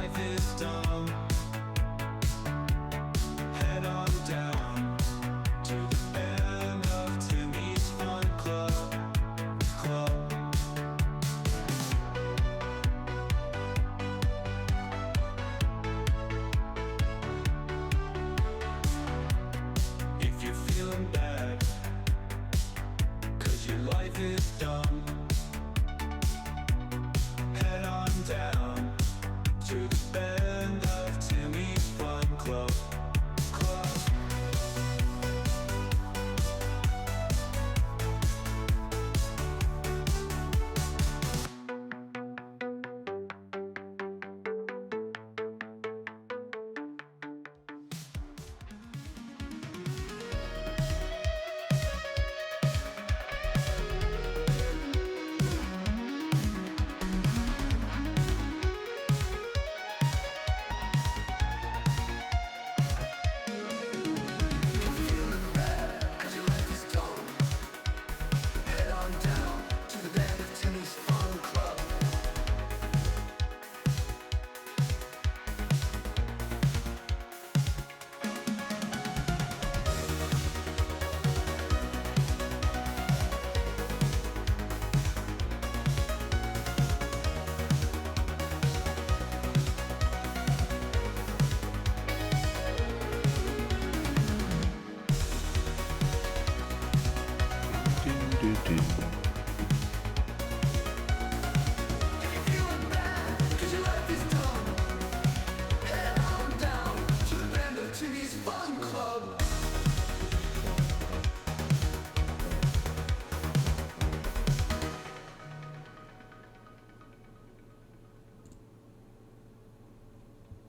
life is dumb, head on down to the band of Timmy's Fun Club. If you're feeling bad, 'cause your life is dumb, head on down to the band of Timmy's Fun Club.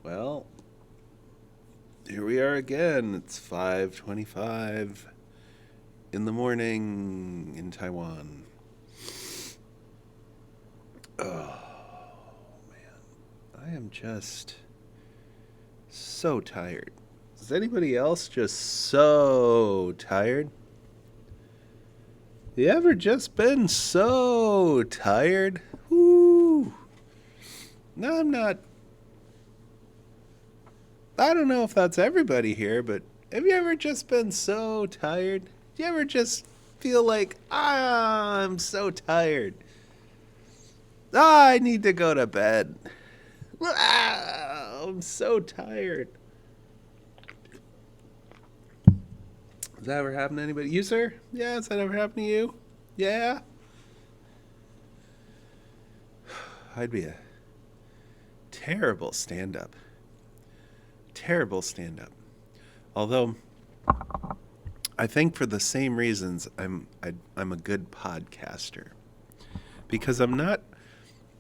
Well, here we are again. It's 5:25 in the morning in Taiwan. Oh, man. I am just so tired. Is anybody else just so tired? You ever just been so tired? Woo! No, I'm not. I don't know if that's everybody here, but have you ever just been so tired? Do you ever just feel like, I'm so tired? I need to go to bed. I'm so tired. Has that ever happened to anybody? You, sir? Yeah, has that ever happened to you? Yeah? I'd be a terrible stand-up. Terrible stand-up. Although, I think for the same reasons, I'm a good podcaster. Because I'm not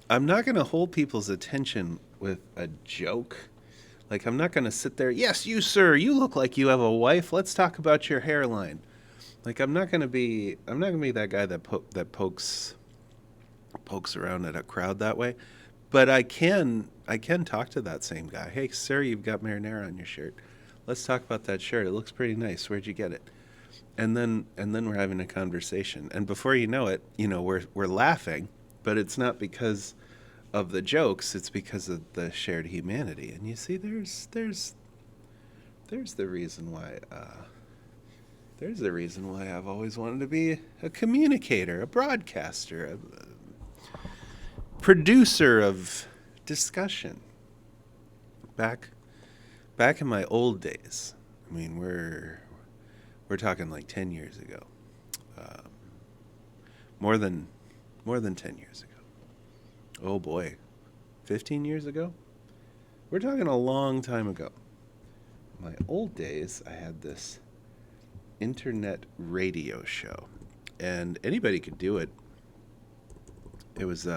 going to hold people's attention with a joke. Like, I'm not going to sit there, yes, you, sir, you look like you have a wife. Let's talk about your hairline. Like, I'm not going to be that guy that pokes around at a crowd that way. But I can talk to that same guy. Hey, sir, you've got marinara on your shirt. Let's talk about that shirt. It looks pretty nice. Where'd you get it? And then we're having a conversation. And before you know it, we're laughing, but it's not because of the jokes. It's because of the shared humanity. And you see, there's the reason why. There's the reason why I've always wanted to be a communicator, a broadcaster, a producer of discussion. Back in my old days, I mean, we're talking like 10 years ago, more than 10 years ago. Oh boy, 15 years ago. We're talking a long time ago. In my old days, I had this internet radio show, and anybody could do it. It was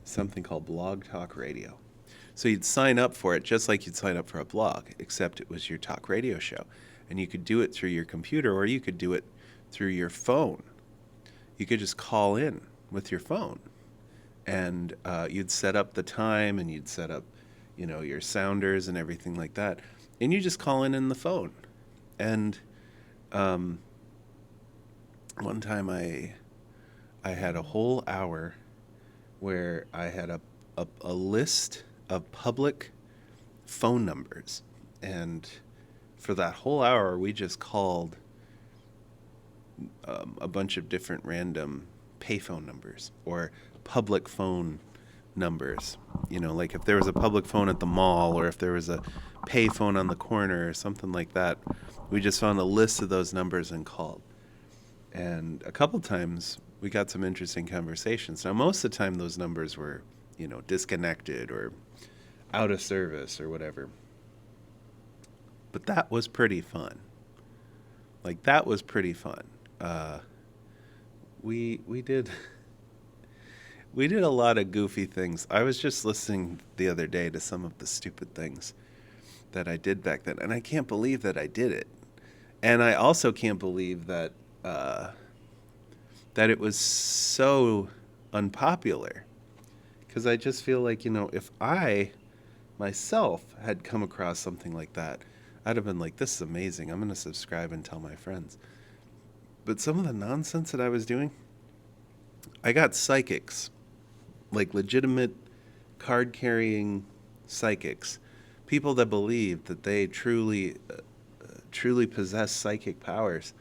something called Blog Talk Radio. So you'd sign up for it just like you'd sign up for a blog, except it was your talk radio show. And you could do it through your computer, or you could do it through your phone. You could just call in with your phone. And you'd set up the time, and you'd set up, your sounders and everything like that. And you just call in the phone. And one time I had a whole hour where I had a list of public phone numbers. And for that whole hour, we just called a bunch of different random payphone numbers or public phone numbers. You know, like if there was a public phone at the mall or if there was a payphone on the corner or something like that, we just found a list of those numbers and called. And a couple times we got some interesting conversations. Now, most of the time those numbers were, you know, disconnected or out of service or whatever. But that was pretty fun. Like, that was pretty fun. We did we did a lot of goofy things. I was just listening the other day to some of the stupid things that I did back then, and I can't believe that I did it. And I also can't believe that that it was so unpopular. Because I just feel like, you know, if I myself had come across something like that, I'd have been like, this is amazing. I'm going to subscribe and tell my friends. But some of the nonsense that I was doing, I got psychics, like legitimate card-carrying psychics, people that believed that they truly possess psychic powers.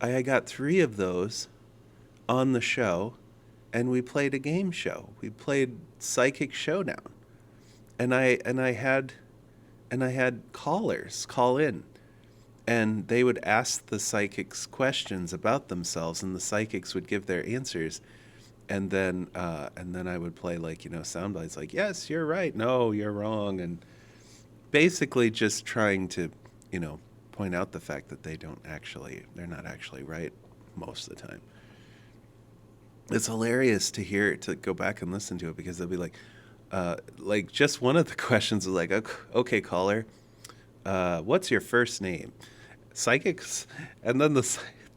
I got 3 of those on the show, and we played a game show. We played Psychic Showdown, and I had callers call in, and they would ask the psychics questions about themselves, and the psychics would give their answers, and then I would play, like, you know, sound bites like, yes, you're right, no, you're wrong, and basically just trying to, you know, point out the fact that they're not actually right most of the time. It's hilarious to go back and listen to it, because they'll be like just one of the questions was like, okay, caller, what's your first name? Psychics, and then the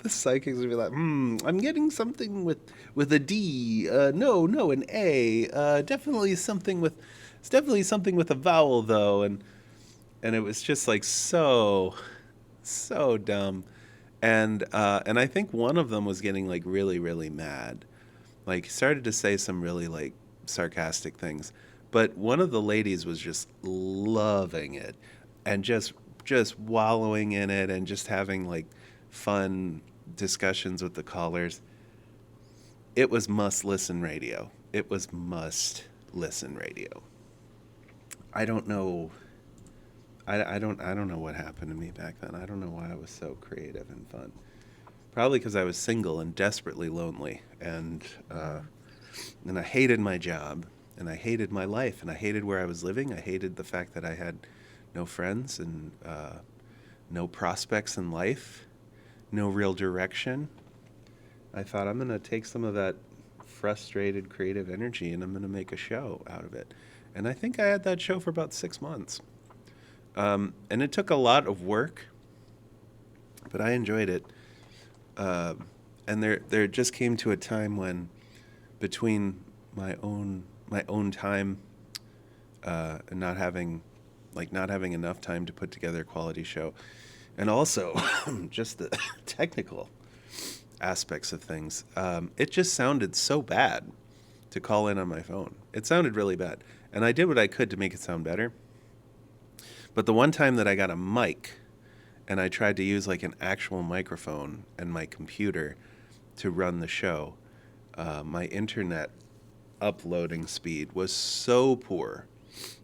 psychics would be like, I'm getting something with a D, no, an A, definitely something with a vowel though, and it was just like so dumb, and I think one of them was getting like really, really mad, like started to say some really like sarcastic things, but one of the ladies was just loving it and just wallowing in it and just having like fun discussions with the callers. It was must listen radio. I don't know. I don't know what happened to me back then. I don't know why I was so creative and fun. Probably because I was single and desperately lonely, and I hated my job, and I hated my life, and I hated where I was living. I hated the fact that I had no friends and no prospects in life, no real direction. I thought, I'm going to take some of that frustrated creative energy and I'm going to make a show out of it. And I think I had that show for about 6 months. And it took a lot of work, but I enjoyed it. And there just came to a time when, between my own time and not having enough time to put together a quality show, and also just the technical aspects of things, it just sounded so bad to call in on my phone. It sounded really bad, and I did what I could to make it sound better. But the one time that I got a mic and I tried to use like an actual microphone and my computer to run the show, my internet uploading speed was so poor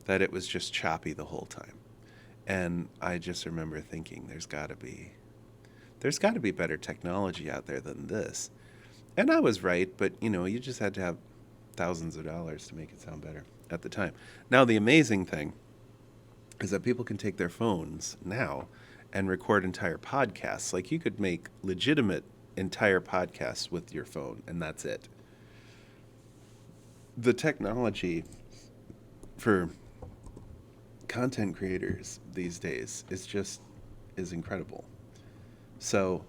that it was just choppy the whole time. And I just remember thinking, there's got to be better technology out there than this. And I was right, but you know, you just had to have thousands of dollars to make it sound better at the time. Now, the amazing thing is that people can take their phones now and record entire podcasts. Like, you could make legitimate entire podcasts with your phone, and that's it. The technology for content creators these days is incredible. So,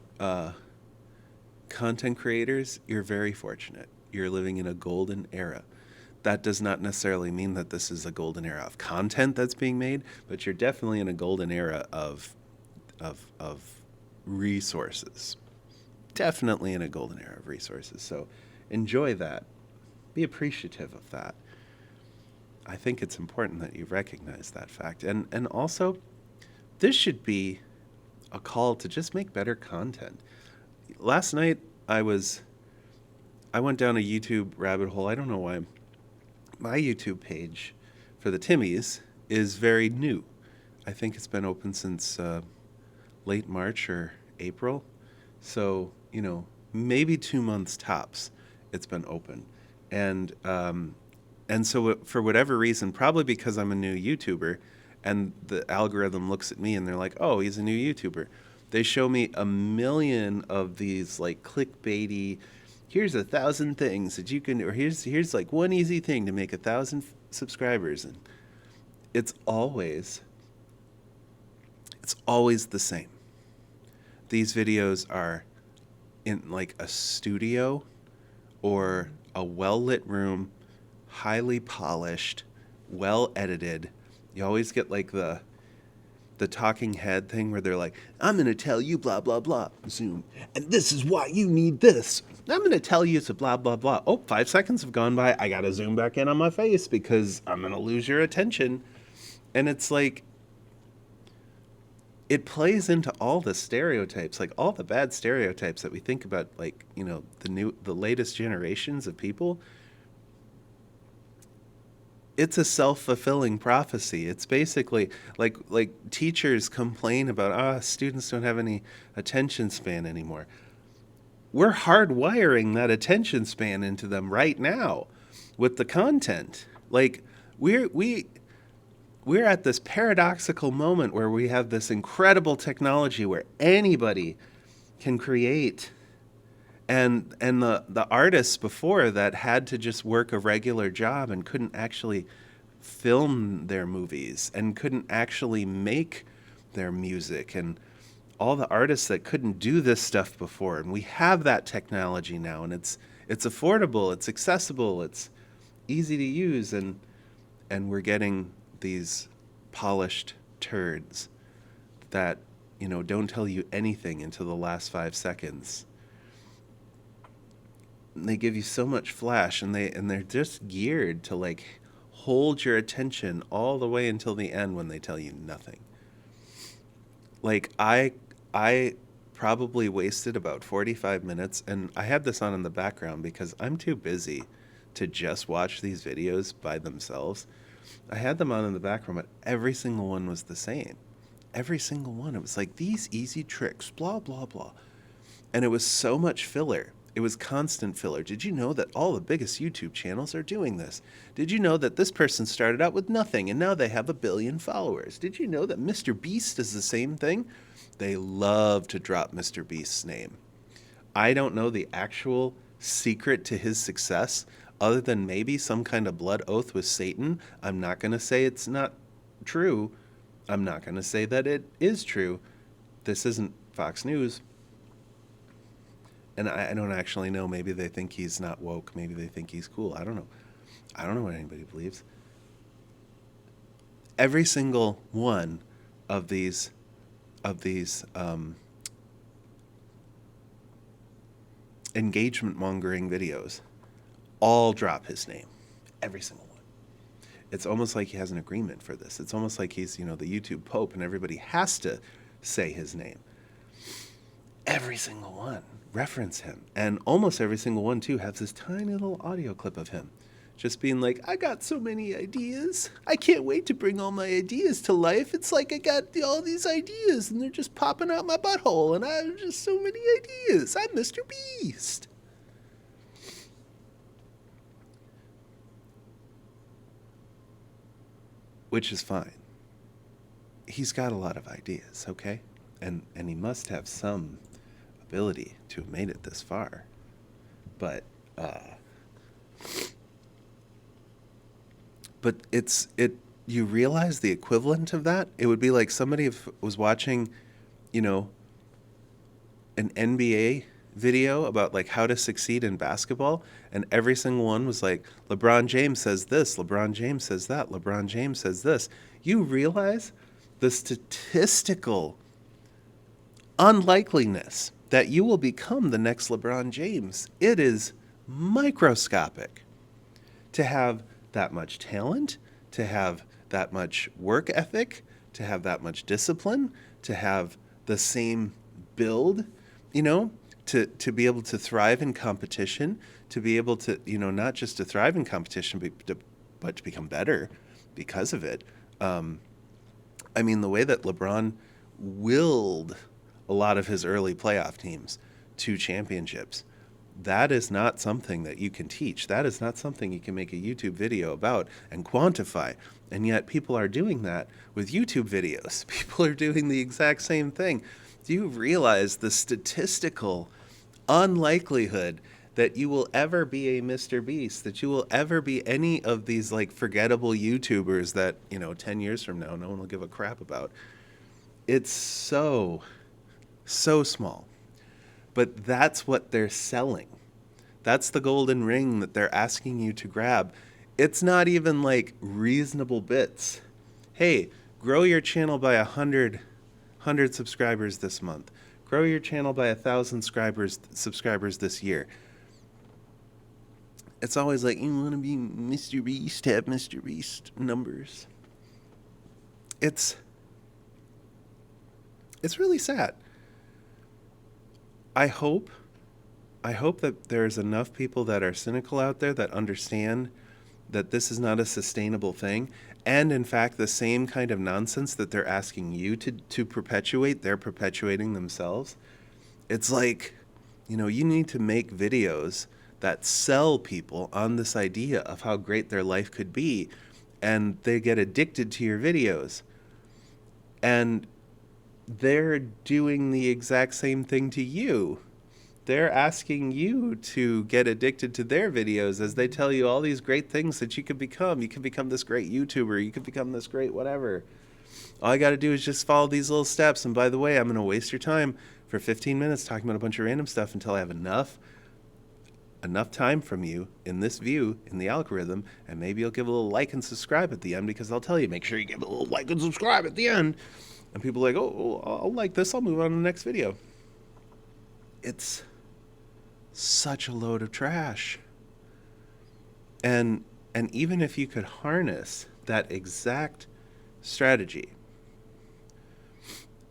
content creators, you're very fortunate. You're living in a golden era. That does not necessarily mean that this is a golden era of content that's being made, but you're definitely in a golden era of resources. Definitely in a golden era of resources. So enjoy that. Be appreciative of that. I think it's important that you recognize that fact. And also, this should be a call to just make better content. Last night, I went down a YouTube rabbit hole. I don't know why. My YouTube page for the Timmies is very new. I think it's been open since late March or April. So, maybe 2 months tops it's been open. And so for whatever reason, probably because I'm a new YouTuber and the algorithm looks at me and they're like, oh, he's a new YouTuber. They show me a million of these like clickbaity, here's 1,000 things that you can, or here's like one easy thing to make 1,000 subscribers. And it's always the same. These videos are in like a studio or a well-lit room, highly polished, well edited. You always get like the talking head thing where they're like, I'm going to tell you blah, blah, blah, Zoom. And this is why you need this. I'm going to tell you it's a blah, blah, blah. Oh, 5 seconds have gone by. I got to zoom back in on my face because I'm going to lose your attention. And it's like, it plays into all the stereotypes, like all the bad stereotypes that we think about, like, the latest generations of people. It's a self-fulfilling prophecy. It's basically like teachers complain about, students don't have any attention span anymore. We're hardwiring that attention span into them right now with the content. Like we're at this paradoxical moment where we have this incredible technology where anybody can create. And the artists before that had to just work a regular job and couldn't actually film their movies and couldn't actually make their music, and all the artists that couldn't do this stuff before. And we have that technology now, and it's affordable, it's accessible, it's easy to use, and we're getting these polished turds that don't tell you anything until the last 5 seconds. They give you so much flash, and they're just geared to like hold your attention all the way until the end when they tell you nothing. Like I probably wasted about 45 minutes, and I had this on in the background because I'm too busy to just watch these videos by themselves. I had them on in the background, but every single one was the same. Every single one. It was like these easy tricks, blah, blah, blah. And it was so much filler. It was constant filler. Did you know that all the biggest YouTube channels are doing this? Did you know that this person started out with nothing and now they have 1 billion followers? Did you know that Mr. Beast does the same thing? They love to drop Mr. Beast's name. I don't know the actual secret to his success other than maybe some kind of blood oath with Satan. I'm not going to say it's not true. I'm not going to say that it is true. This isn't Fox News. And I don't actually know. Maybe they think he's not woke. Maybe they think he's cool. I don't know. I don't know what anybody believes. Every single one of these engagement mongering videos all drop his name. Every single one. It's almost like he has an agreement for this. It's almost like he's, the YouTube Pope and everybody has to say his name. Every single one reference him. And almost every single one, too, has this tiny little audio clip of him just being like, I got so many ideas. I can't wait to bring all my ideas to life. It's like I got all these ideas and they're just popping out my butthole and I have just so many ideas. I'm Mr. Beast. Which is fine. He's got a lot of ideas, okay? And he must have some ability to have made it this far. But you realize the equivalent of that? It would be like somebody was watching, an NBA video about like how to succeed in basketball, and every single one was like, LeBron James says this, LeBron James says that, LeBron James says this. You realize the statistical unlikeliness that you will become the next LeBron James. It is microscopic to have that much talent, to have that much work ethic, to have that much discipline, to have the same build, you know, to be able to thrive in competition, to be able to, you know, not just to thrive in competition, but to become better because of it. I mean, the way that LeBron willed a lot of his early playoff teams to championships, that is not something that you can teach. That is not something you can make a YouTube video about and quantify. And yet people are doing that with YouTube videos. People are doing the exact same thing. Do you realize the statistical unlikelihood that you will ever be a Mr. Beast, that you will ever be any of these like forgettable YouTubers that, you know, 10 years from now, no one will give a crap about? It's so small. But that's what they're selling. That's the golden ring that they're asking you to grab. It's not even like reasonable bits. Hey, grow your channel by 100 subscribers this month. Grow your channel by 1,000 subscribers this year. It's always like, you want to be Mr. Beast, have Mr. Beast numbers. It's really sad. I hope that there's enough people that are cynical out there that understand that this is not a sustainable thing. And in fact, the same kind of nonsense that they're asking you to perpetuate, they're perpetuating themselves. It's like, you know, you need to make videos that sell people on this idea of how great their life could be, and they get addicted to your videos. And they're doing the exact same thing to you. They're asking you to get addicted to their videos as they tell you all these great things that you could become. You could become this great YouTuber. You could become this great whatever. All I got to do is just follow these little steps. And by the way, I'm going to waste your time for 15 minutes talking about a bunch of random stuff until I have enough time from you in this view, in the algorithm, and maybe you'll give a little like and subscribe at the end, because I'll tell you, make sure you give a little like and subscribe at the end. And people are like, oh, I'll like this. I'll move on to the next video. It's such a load of trash. And even if you could harness that exact strategy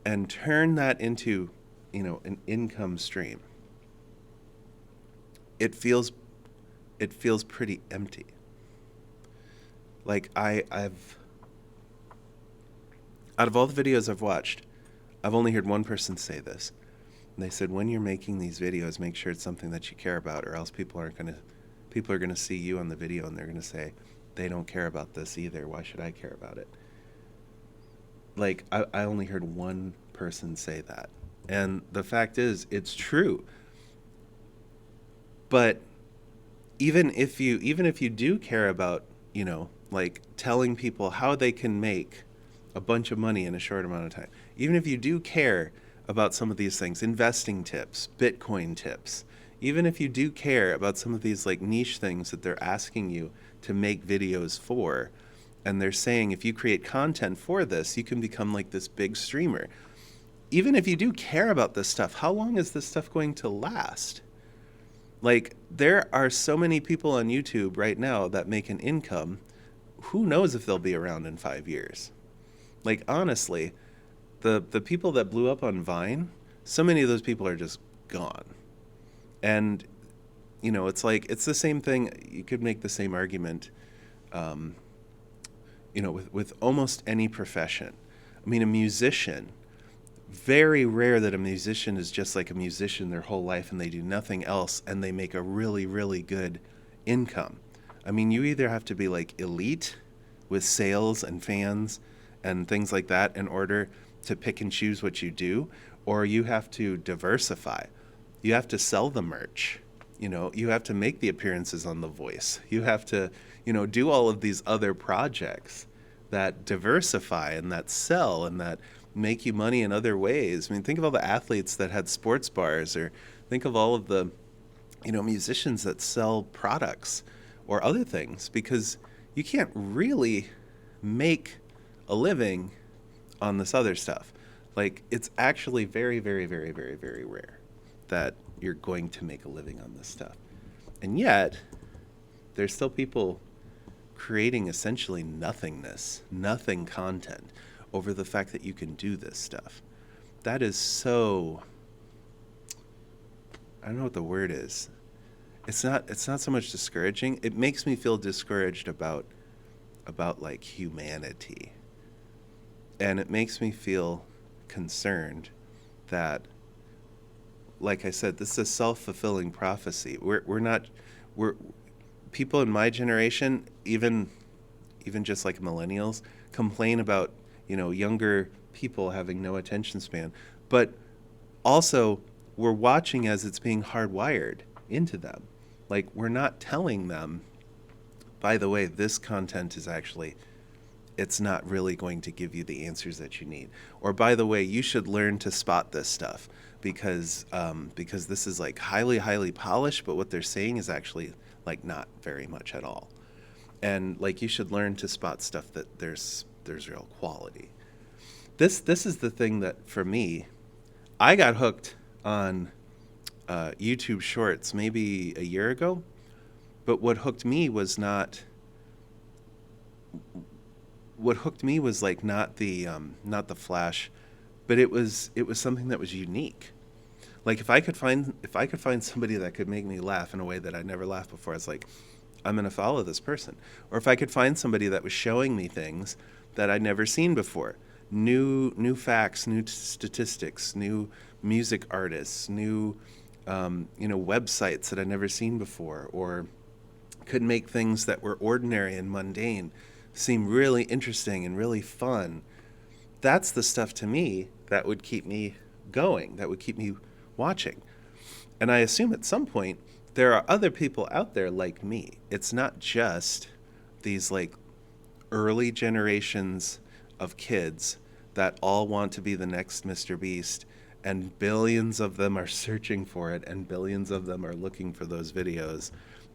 and turn that into, you know, an income stream, it feels pretty empty. Like I've out of all the videos I've watched, I've only heard one person say this. And they said, when you're making these videos, make sure it's something that you care about, or else people are going to see you on the video and they're going to say, they don't care about this either. Why should I care about it? Like, I only heard one person say that. And the fact is, it's true. But even if you do care about, you know, like telling people how they can make a bunch of money in a short amount of time, even if you do care about some of these things, investing tips, Bitcoin tips, even if you do care about some of these like niche things that they're asking you to make videos for, and they're saying if you create content for this, you can become like this big streamer. Even if you do care about this stuff, how long is this stuff going to last? Like, there are so many people on YouTube right now that make an income. Who knows if they'll be around in 5 years? Like, honestly, the people that blew up on Vine, so many of those people are just gone. And, you know, it's like, it's the same thing. You could make the same argument, you know, with almost any profession. I mean, a musician, very rare that a musician is just like a musician their whole life and they do nothing else and they make a really, really good income. I mean, you either have to be like elite with sales and fans and things like that in order to pick and choose what you do, or you have to diversify. You have to sell the merch. You know, you have to make the appearances on The Voice. You have to, you know, do all of these other projects that diversify and that sell and that make you money in other ways. I mean, think of all the athletes that had sports bars, or think of all of the, you know, musicians that sell products or other things, because you can't really make a living on this other stuff. Like, it's actually very, very, very, very, very rare that you're going to make a living on this stuff. And yet, there's still people creating essentially nothing content over the fact that you can do this stuff. That is so, I don't know what the word is. It's not so much discouraging. It makes me feel discouraged about like humanity. And it makes me feel concerned that, like I said, this is a self-fulfilling prophecy. We're people in my generation, even just like millennials, complain about, younger people having no attention span. But also, we're watching as it's being hardwired into them. Like, we're not telling them, by the way, this content is actually, it's not really going to give you the answers that you need. Or, by the way, you should learn to spot this stuff because this is like highly polished, but what they're saying is actually like not very much at all. And like, you should learn to spot stuff that there's real quality. This is the thing that, for me, I got hooked on YouTube Shorts maybe a year ago, but what hooked me was not. What hooked me was like not the flash, but it was something that was unique. Like, if I could find somebody that could make me laugh in a way that I never laughed before, I was like, I'm gonna follow this person. Or if I could find somebody that was showing me things that I'd never seen before, new facts, new statistics, new music artists, new websites that I'd never seen before, or could make things that were ordinary and mundane seem really interesting and really fun. That's the stuff, to me, that would keep me going, that would keep me watching. And I assume at some point there are other people out there like me. It's not just these like early generations of kids that all want to be the next Mr. Beast, and billions of them are searching for it, and billions of them are looking for those videos,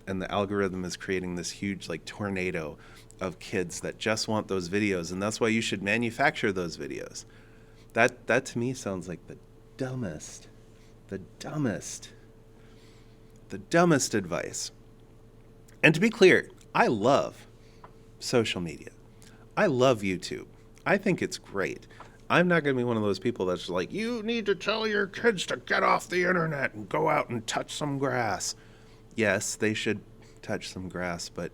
and the algorithm is creating this huge like tornado of kids that just want those videos, and that's why you should manufacture those videos. That to me sounds like the dumbest advice. And to be clear, I love social media. I love YouTube. I think it's great. I'm not going to be one of those people that's like, you need to tell your kids to get off the internet and go out and touch some grass. Yes, they should touch some grass, but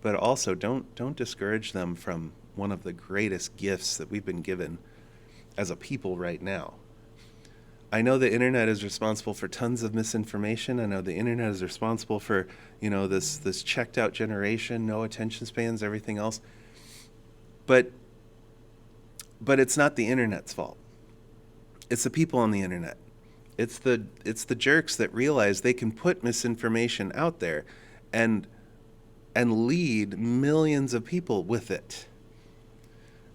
also don't discourage them from one of the greatest gifts that we've been given as a people right now. I know the internet is responsible for tons of misinformation. I know the internet is responsible for, this checked out generation, no attention spans, everything else. But it's not the internet's fault. It's the people on the internet. It's the jerks that realize they can put misinformation out there and lead millions of people with it.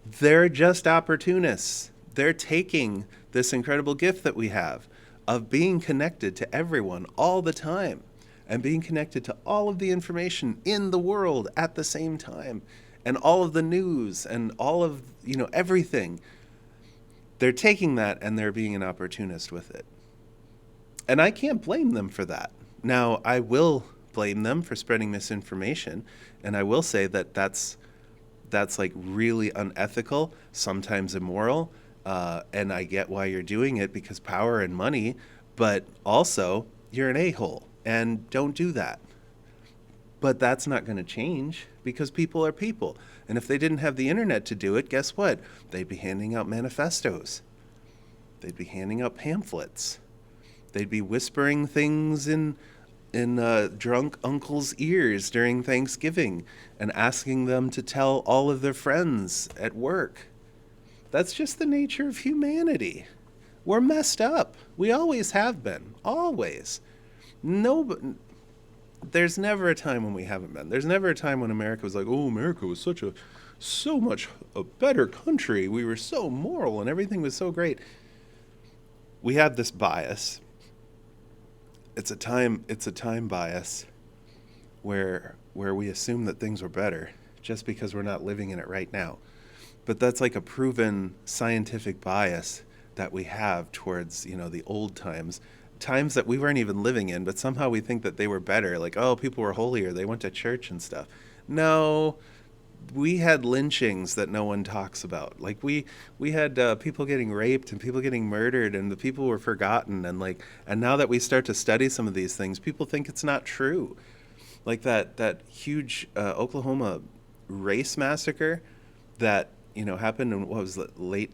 They're just opportunists. They're taking this incredible gift that we have of being connected to everyone all the time and being connected to all of the information in the world at the same time, and all of the news and all of, everything. They're taking that and they're being an opportunist with it. And I can't blame them for that. Now, I will blame them for spreading misinformation, and I will say that that's like really unethical, sometimes immoral, and I get why you're doing it, because power and money, but also you're an a-hole, and don't do that. But that's not going to change, because people are people. And if they didn't have the internet to do it, guess what? They'd be handing out manifestos. They'd be handing out pamphlets. They'd be whispering things in drunk uncles' ears during Thanksgiving and asking them to tell all of their friends at work. That's just the nature of humanity. We're messed up. We always have been. Always. There's never a time when we haven't been. There's never a time when America was like, oh, America was so much a better country. We were so moral and everything was so great. We have this bias. It's a time bias where we assume that things were better just because we're not living in it right now. But that's like a proven scientific bias that we have towards, the old times that we weren't even living in, but somehow we think that they were better. Like, oh, people were holier, they went to church and stuff. No, we had lynchings that no one talks about. Like we had people getting raped and people getting murdered, and the people were forgotten. And now that we start to study some of these things, people think it's not true. Like that huge Oklahoma race massacre that happened in what was it, late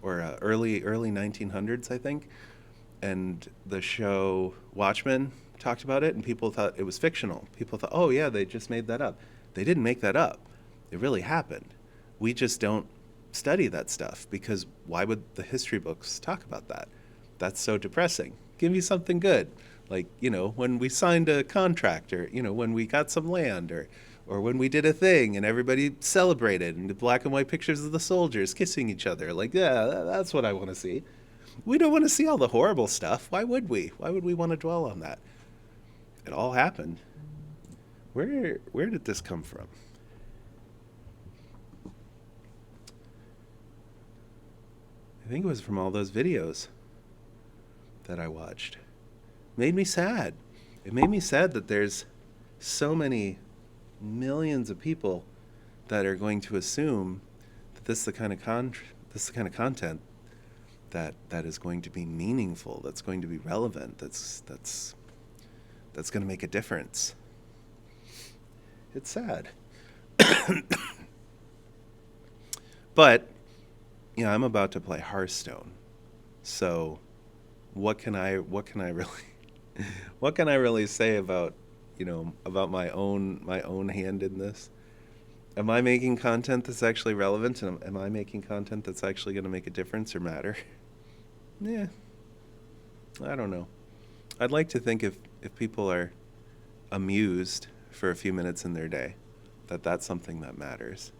or early 1900s, I think. And the show Watchmen talked about it, and people thought it was fictional. People thought, oh yeah, they just made that up. They didn't make that up. It really happened. We just don't study that stuff because why would the history books talk about that? That's so depressing. Give me something good. Like, when we signed a contract, or, when we got some land, or when we did a thing and everybody celebrated, and the black and white pictures of the soldiers kissing each other. Like, yeah, that's what I want to see. We don't want to see all the horrible stuff. Why would we? Why would we want to dwell on that? It all happened. Where did this come from? I think it was from all those videos that I watched. Made me sad. It made me sad that there's so many millions of people that are going to assume that this is the kind of content that is going to be meaningful, that's going to be relevant, that's going to make a difference. It's sad. But I'm about to play Hearthstone. So what can I really what can I really say about about my own hand in this? Am I making content that's actually relevant, and am I making content that's actually going to make a difference or matter? Yeah, I don't know. I'd like to think if people are amused for a few minutes in their day, that's something that matters.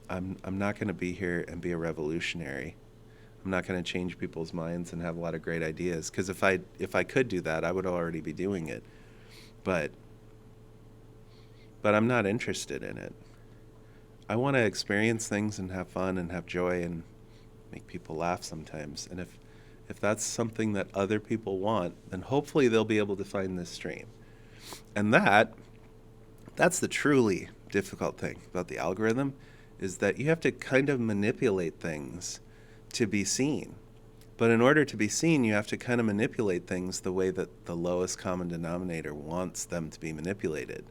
I'm not going to be here and be a revolutionary. I'm not going to change people's minds and have a lot of great ideas, because if I could do that, I would already be doing it. But I'm not interested in it. I want to experience things and have fun and have joy and make people laugh sometimes. And if that's something that other people want, then hopefully they'll be able to find this stream. And that's the truly difficult thing about the algorithm, is that you have to kind of manipulate things to be seen. But in order to be seen, you have to kind of manipulate things the way that the lowest common denominator wants them to be manipulated.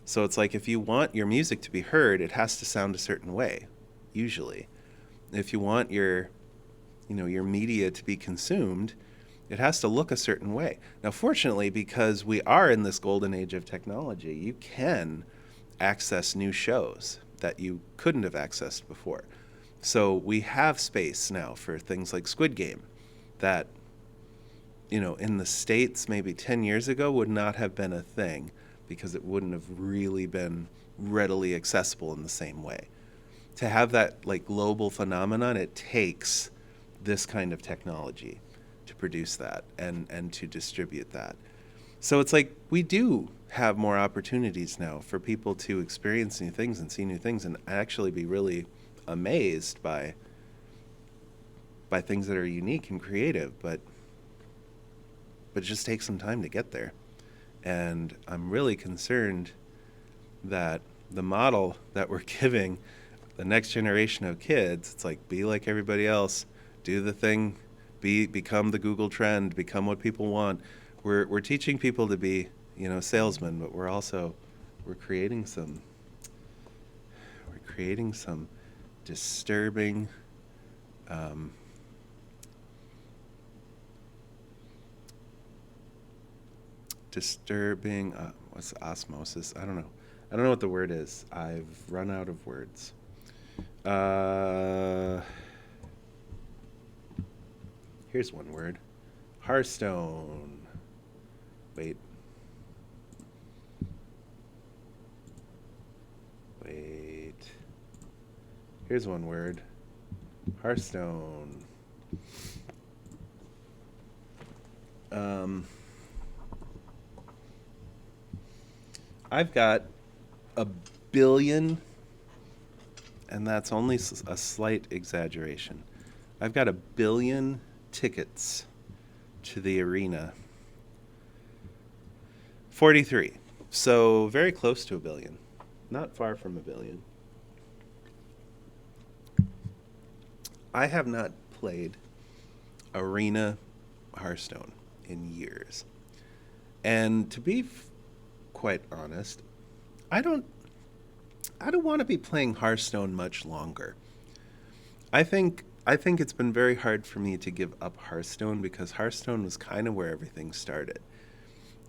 So it's like, if you want your music to be heard, it has to sound a certain way, usually. If you want your media to be consumed, it has to look a certain way. Now, fortunately, because we are in this golden age of technology, you can access new shows that you couldn't have accessed before. So we have space now for things like Squid Game that, in the States maybe 10 years ago would not have been a thing, because it wouldn't have really been readily accessible in the same way. To have that like global phenomenon, it takes this kind of technology to produce that and to distribute that. So it's like we do have more opportunities now for people to experience new things and see new things and actually be really amazed by things that are unique and creative, but it just takes some time to get there. And I'm really concerned that the model that we're giving the next generation of kids, it's like, be like everybody else, do the thing, become the Google trend, become what people want. We're teaching people to be, salesmen, but we're creating some disturbing what's osmosis? I don't know what the word is. I've run out of words. Here's one word. Hearthstone. Wait. Here's one word. Hearthstone. I've got 1 billion, and that's only a slight exaggeration. I've got 1 billion tickets to the arena. 43. So very close to a billion. Not far from a billion. I have not played Arena Hearthstone in years. And to be quite honest, I don't I don't want to be playing Hearthstone much longer. I think it's been very hard for me to give up Hearthstone because Hearthstone was kind of where everything started.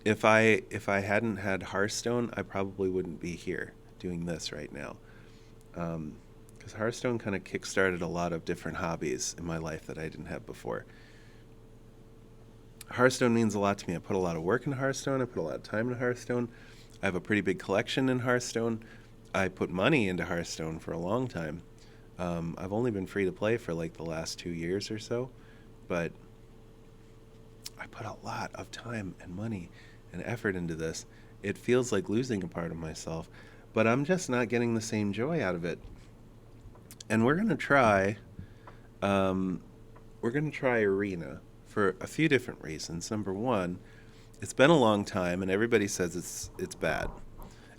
If I hadn't had Hearthstone, I probably wouldn't be here doing this right now. Because Hearthstone kind of kickstarted a lot of different hobbies in my life that I didn't have before. Hearthstone means a lot to me. I put a lot of work into Hearthstone. I put a lot of time into Hearthstone. I have a pretty big collection in Hearthstone. I put money into Hearthstone for a long time. I've only been free to play for like the last 2 years or so, but I put a lot of time and money and effort into this. It feels like losing a part of myself, but I'm just not getting the same joy out of it. And um, we're gonna try Arena for a few different reasons. Number one, it's been a long time, and everybody says it's bad,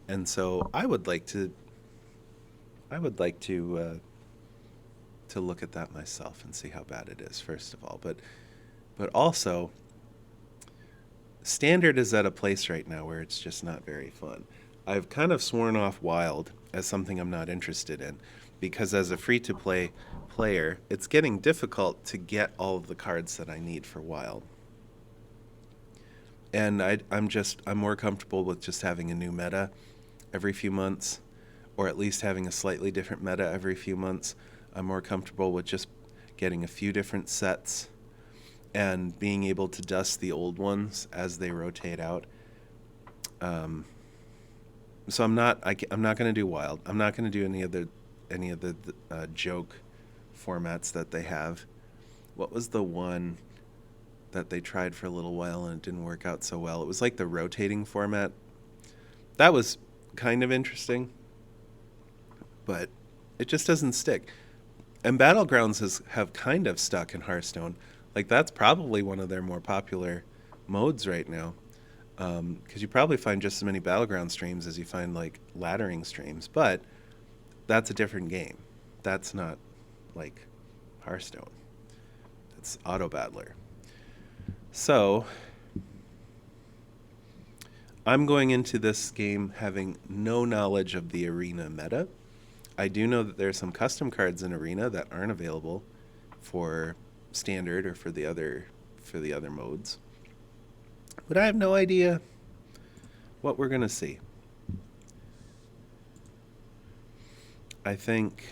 and so I would like to look at that myself and see how bad it is first of all. But also, standard is at a place right now where it's just not very fun. I've kind of sworn off Wild as something I'm not interested in because as a free to play player, it's getting difficult to get all of the cards that I need for Wild. And I'm more comfortable with just having a new meta every few months, or at least having a slightly different meta every few months. I'm more comfortable with just getting a few different sets and being able to dust the old ones as they rotate out. Um, so I'm not going to do Wild. I'm not going to do any of the joke formats that they have. What was the one that they tried for a little while and it didn't work out so well? It was like the rotating format. That was kind of interesting, but it just doesn't stick. And Battlegrounds have kind of stuck in Hearthstone. Like that's probably one of their more popular modes right now. Because you probably find just as many Battleground streams as you find like laddering streams, but that's a different game. That's not like Hearthstone. It's Auto Battler. So I'm going into this game having no knowledge of the arena meta. I do know that there are some custom cards in arena that aren't available for standard or for the other modes. But I have no idea what we're going to see. I think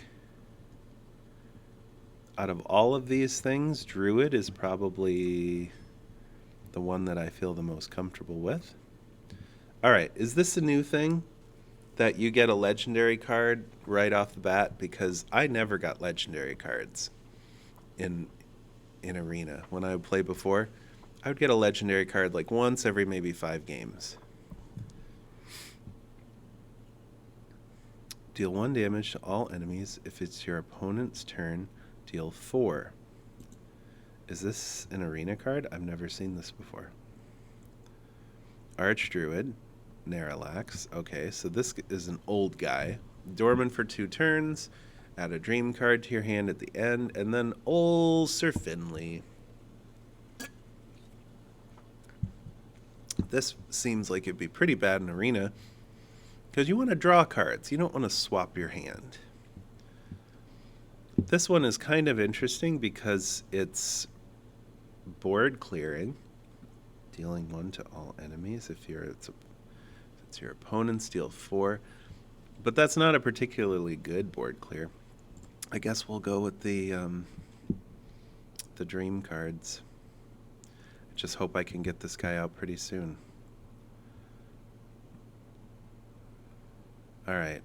out of all of these things, Druid is probably the one that I feel the most comfortable with. All right, is this a new thing that you get a legendary card right off the bat? Because I never got legendary cards in arena. When I would play before, I would get a legendary card like once every maybe 5 games. Deal 1 damage to all enemies. If it's your opponent's turn, deal 4. Is this an arena card? I've never seen this before. Archdruid, Naralax. Okay, so this is an old guy. Dormant for 2 turns. Add a dream card to your hand at the end. And then old Sir Finley. This seems like it'd be pretty bad in arena because you want to draw cards. You don't want to swap your hand. This one is kind of interesting because it's board clearing, dealing 1 to all enemies. If it's your opponent's, deal 4. But that's not a particularly good board clear. I guess we'll go with the dream cards. Just hope I can get this guy out pretty soon. Alright.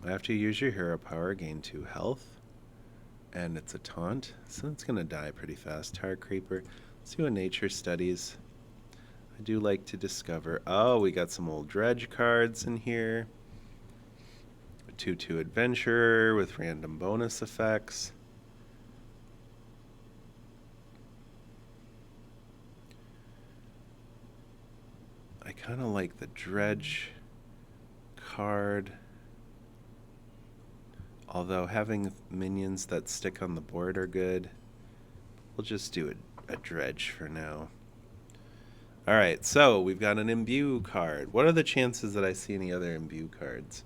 After you use your hero power, gain 2 health. And it's a taunt, so it's going to die pretty fast. Tar Creeper. Let's do a nature studies. I do like to discover. Oh, we got some old dredge cards in here. A 2/2 adventurer with random bonus effects. I kind of like the dredge card. Although having minions that stick on the board are good. We'll just do a dredge for now. Alright, so we've got an imbue card. What are the chances that I see any other imbue cards?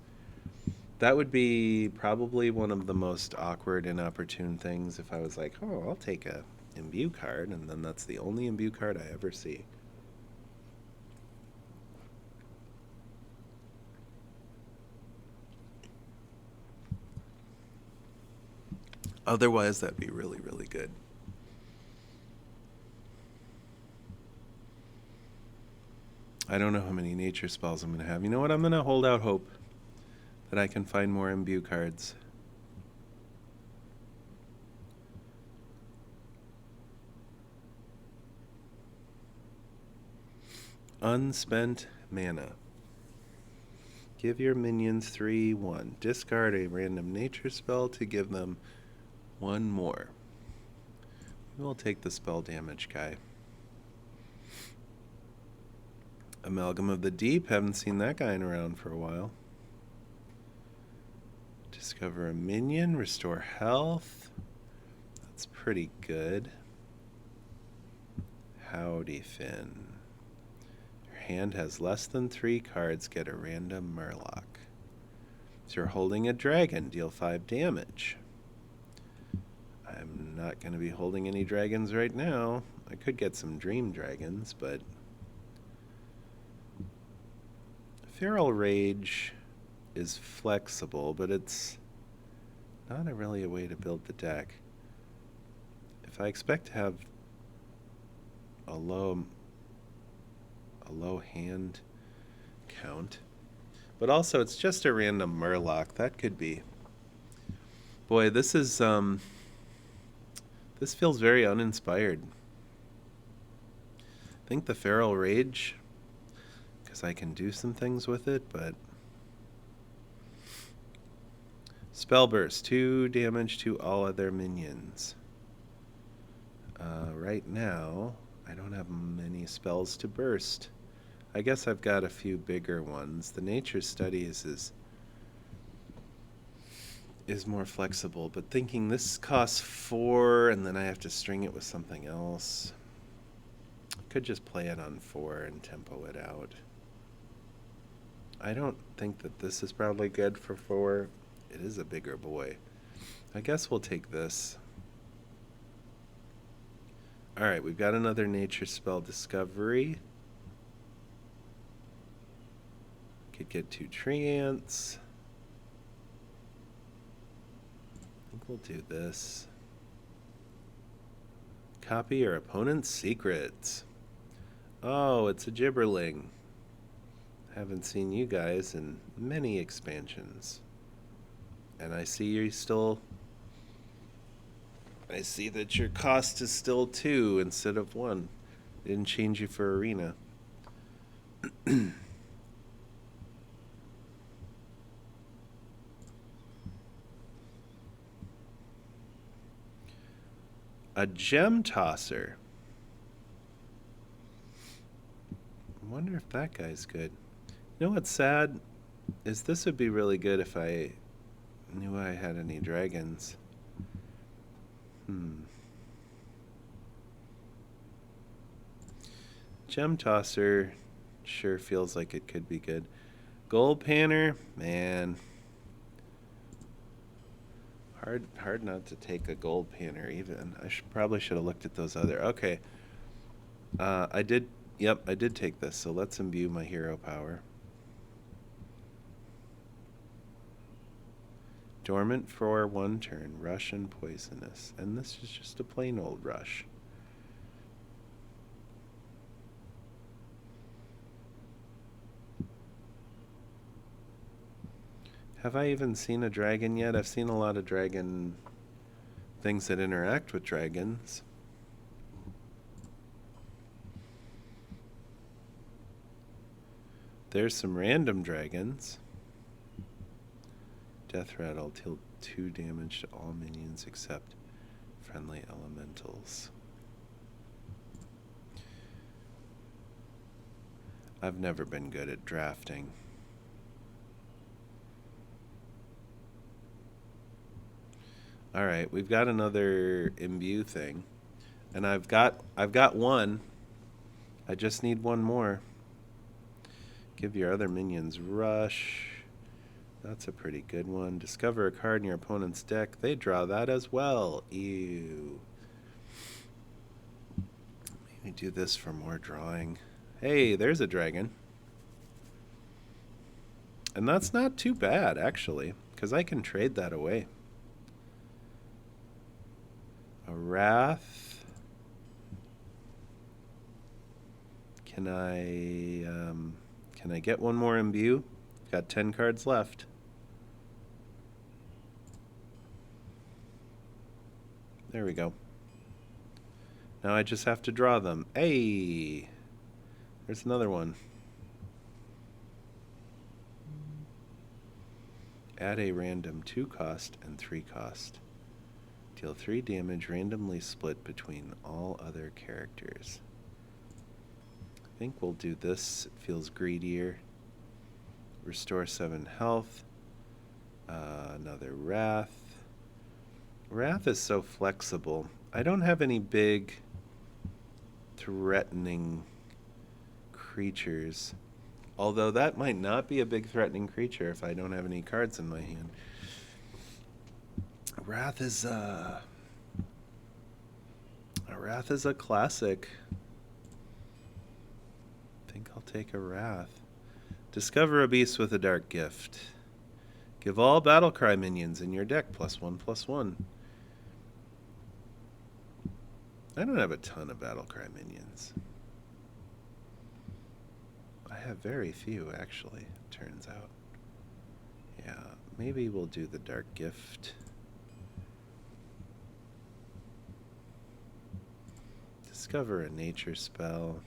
That would be probably one of the most awkward, inopportune things if I was like, oh, I'll take a imbue card, and then that's the only imbue card I ever see. Otherwise, that'd be really, really good. I don't know how many nature spells I'm going to have. You know what? I'm going to hold out hope that I can find more imbue cards. Unspent mana. Give your minions 3/1. Discard a random nature spell to give them one more. We'll take the spell damage guy. Amalgam of the Deep. Haven't seen that guy around for a while. Discover a minion. Restore health. That's pretty good. Howdy, Finn. Your hand has less than 3 cards. Get a random Murloc. So you're holding a dragon. Deal 5 damage. I'm not going to be holding any dragons right now. I could get some dream dragons, but Feral Rage is flexible, but it's not really a way to build the deck. If I expect to have a low hand count, but also it's just a random Murloc, that could be. Boy, this feels very uninspired. I think the Feral Rage, because I can do some things with it, but Spell Burst, 2 damage to all other minions. Right now, I don't have many spells to burst. I guess I've got a few bigger ones. The Nature Studies is more flexible, but thinking this costs 4 and then I have to string it with something else. I could just play it on 4 and tempo it out. I don't think that this is probably good for 4. It is a bigger boy. I guess we'll take this. Alright, we've got another nature spell, Discovery. Could get 2 tree ants. I think we'll do this. Copy your opponent's secrets. Oh, it's a gibberling. Haven't seen you guys in many expansions. And I see you're still... I see that your cost is still 2 instead of 1. Didn't change you for arena. A gem tosser. I wonder if that guy's good. You know what's sad? Is this would be really good if I knew I had any dragons. Gem tosser sure feels like it could be good. Gold panner, man. Hard not to take a gold panner even. I probably should have looked at those other. Okay. I did take this. So let's imbue my hero power. Dormant for 1 turn, rush and poisonous. And this is just a plain old rush. Have I even seen a dragon yet? I've seen a lot of dragon things that interact with dragons. There's some random dragons. Death Rattle, deal 2 damage to all minions except friendly elementals. I've never been good at drafting. All right, we've got another imbue thing. And I've got one. I just need one more. Give your other minions rush. That's a pretty good one. Discover a card in your opponent's deck. They draw that as well. Ew. Maybe do this for more drawing. Hey, there's a dragon. And that's not too bad, actually, because I can trade that away. A wrath. Can I get one more imbue? Got 10 cards left. There we go. Now I just have to draw them. Hey! There's another one. Add a random 2 cost and 3 cost. Deal 3 damage randomly split between all other characters. I think we'll do this. It feels greedier. Restore 7 health. Another wrath. Wrath is so flexible. I don't have any big threatening creatures. Although that might not be a big threatening creature if I don't have any cards in my hand. Wrath is a classic. I think I'll take a Wrath. Discover a beast with a dark gift. Give all Battlecry minions in your deck +1/+1. I don't have a ton of Battlecry minions. I have very few, actually, it turns out. Yeah, maybe we'll do the dark gift. Discover a nature spell.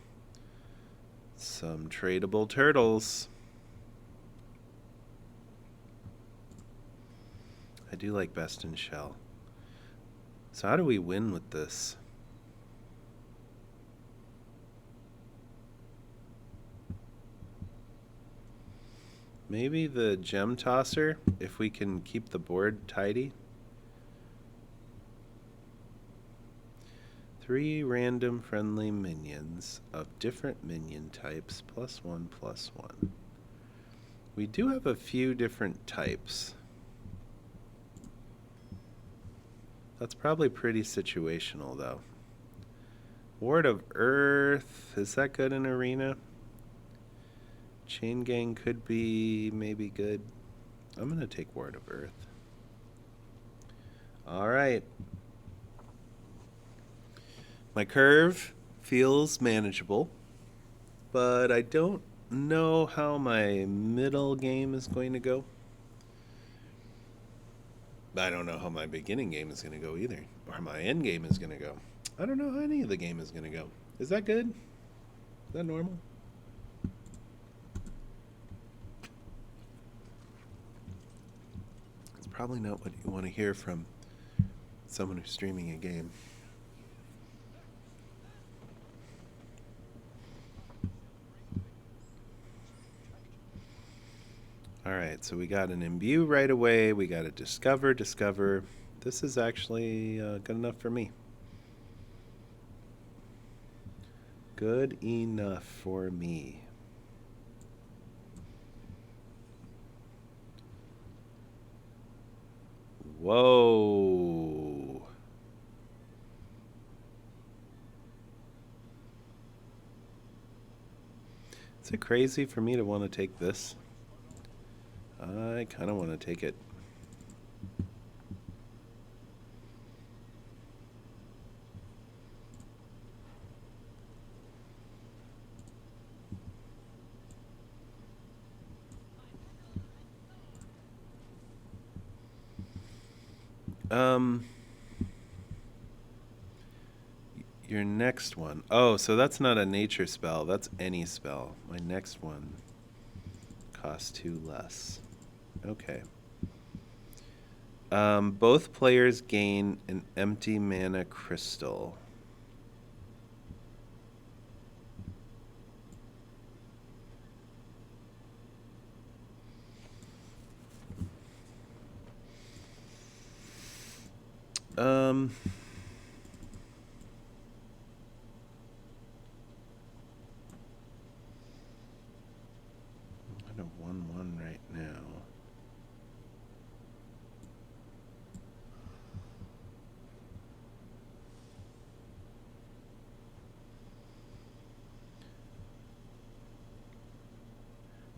Some tradable turtles. I do like Best in Shell. So how do we win with this? Maybe the Gem Tosser, if we can keep the board tidy. 3 random friendly minions of different minion types +1/+1. We do have a few different types. That's probably pretty situational, though. Ward of Earth, is that good in Arena? Chain Gang could be maybe good. I'm going to take Ward of Earth. All right. My curve feels manageable, but I don't know how my middle game is going to go. I don't know how my beginning game is going to go either, or my end game is going to go. I don't know how any of the game is going to go. Is that good? Is that normal? It's probably not what you want to hear from someone who's streaming a game. All right, so we got an imbue right away. We got a discover. This is actually good enough for me. Good enough for me. Whoa. Is it crazy for me to want to take this? I kind of want to take it. Your next one. Oh, so that's not a nature spell. That's any spell. My next one costs 2 less. Okay. Both players gain an empty mana crystal. Um, I'm at a 1-1 right now.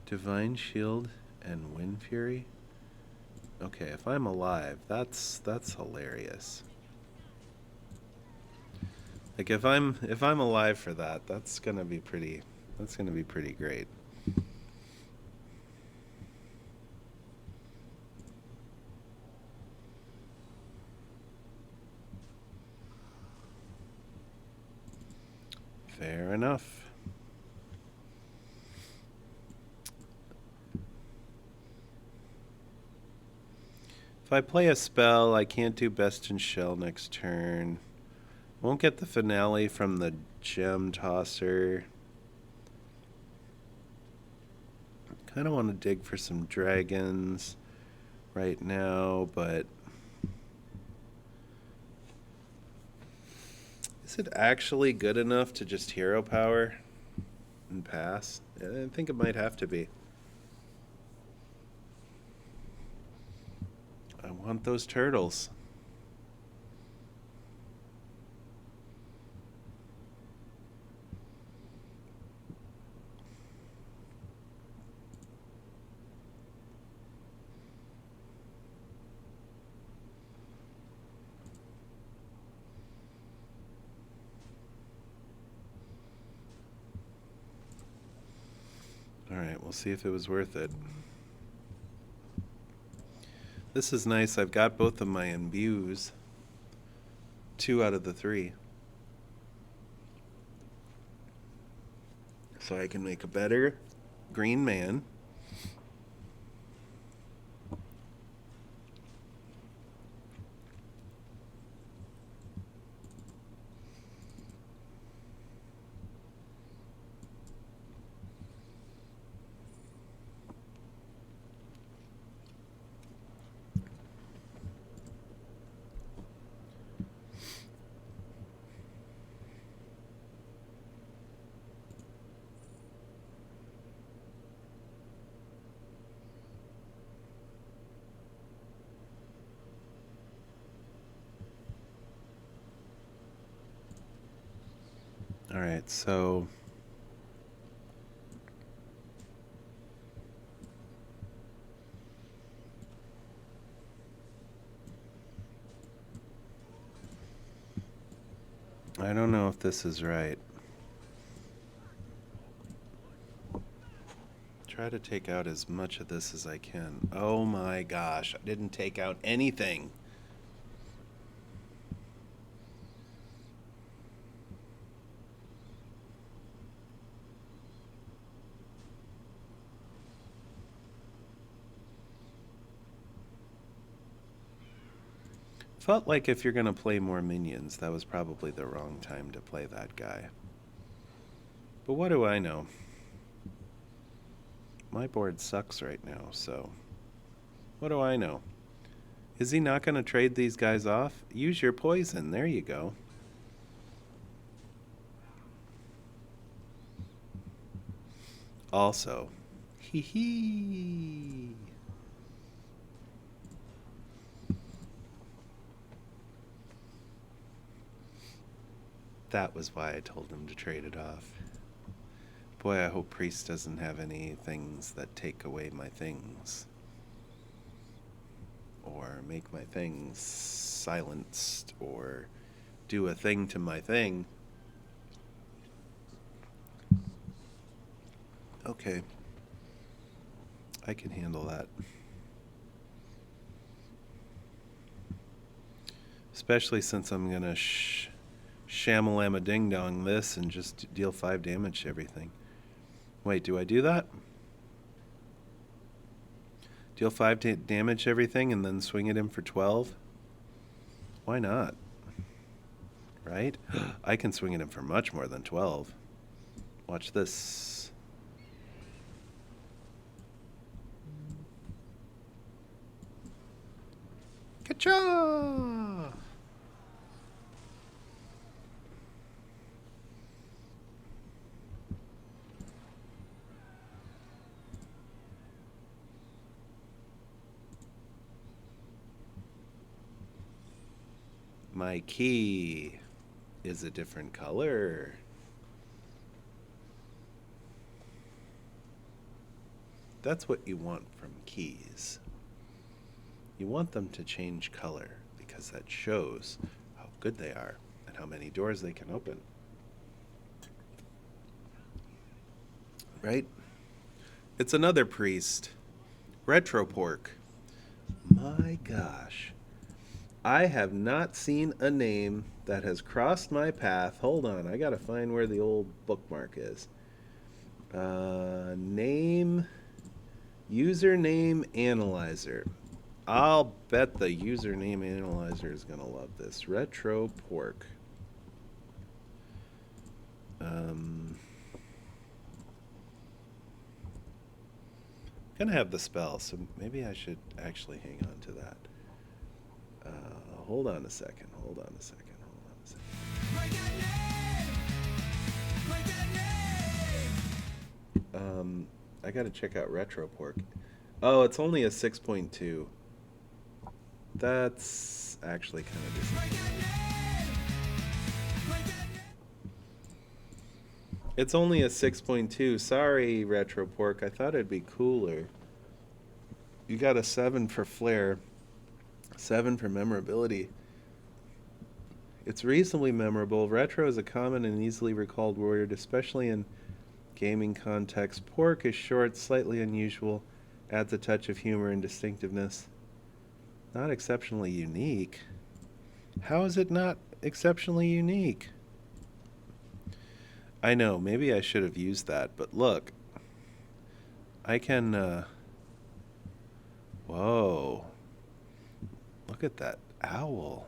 Divine Shield and Wind Fury? Okay, if I'm alive, that's hilarious. Like if I'm alive for that, that's gonna be pretty great. Fair enough. If I play a spell, I can't do Best in Shell next turn. Won't get the finale from the Gem Tosser. Kind of want to dig for some dragons right now, but is it actually good enough to just hero power and pass? I think it might have to be. I want those turtles. Alright, we'll see if it was worth it. This is nice. I've got both of my imbues. 2 out of the 3. So I can make a better green man. Alright, so I don't know if this is right. Try to take out as much of this as I can. Oh my gosh, I didn't take out anything. Felt like if you're going to play more minions, that was probably the wrong time to play that guy. But what do I know? My board sucks right now, so what do I know? Is he not going to trade these guys off? Use your poison. There you go. Also, hee hee. That was why I told him to trade it off. Boy, I hope Priest doesn't have any things that take away my things. Or make my things silenced, or do a thing to my thing. Okay. I can handle that. Especially since I'm gonna shamalama ding dong this and just deal 5 damage to everything. Wait, do I do that? Deal 5 damage to everything and then swing at him for 12? Why not? Right? I can swing at him for much more than 12. Watch this. Ka-cha! My key is a different color. That's what you want from keys. You want them to change color because that shows how good they are and how many doors they can open. Right? It's another priest. Retro Pork. My gosh. I have not seen a name that has crossed my path. Hold on, I gotta find where the old bookmark is. Name, username analyzer. I'll bet the username analyzer is gonna love this. Retro Pork. Gonna have the spell, so maybe I should actually hang on to that. Hold on a second. Write that name! Write that name! I gotta check out Retro Pork. Oh, it's only a 6.2. That's actually kind of Write disappointing. that name! Write that name! It's only a 6.2. Sorry, Retro Pork. I thought it'd be cooler. You got a 7 for flair, 7 for memorability. It's reasonably memorable. Retro is a common and easily recalled word, especially in gaming context. Pork is short, slightly unusual, adds a touch of humor and distinctiveness. Not exceptionally unique. How is it not exceptionally unique? I know, maybe I should have used that, but look. I can, whoa. Look at that owl.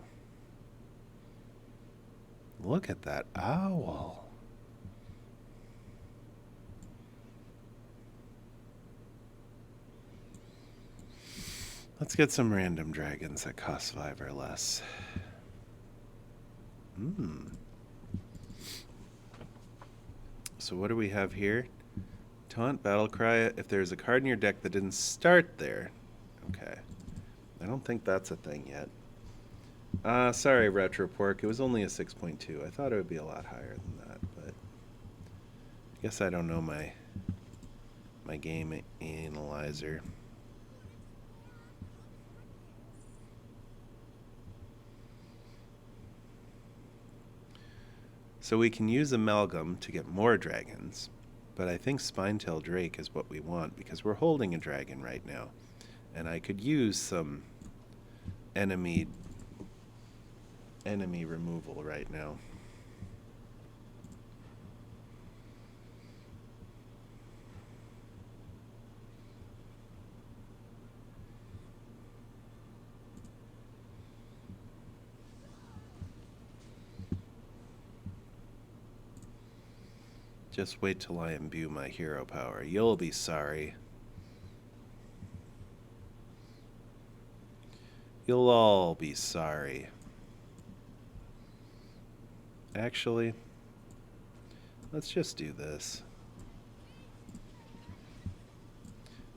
Look at that owl. Let's get some random dragons that cost 5 or less. So what do we have here? Taunt, battle cry. If there's a card in your deck that didn't start there. Okay. I don't think that's a thing yet. Sorry, Retro Pork. It was only a 6.2. I thought it would be a lot higher than that, but I guess I don't know my game analyzer. So we can use Amalgam to get more dragons, but I think Spinetail Drake is what we want because we're holding a dragon right now, and I could use some enemy removal right now. Just wait till I imbue my hero power. You'll be sorry. You'll all be sorry. Actually, let's just do this.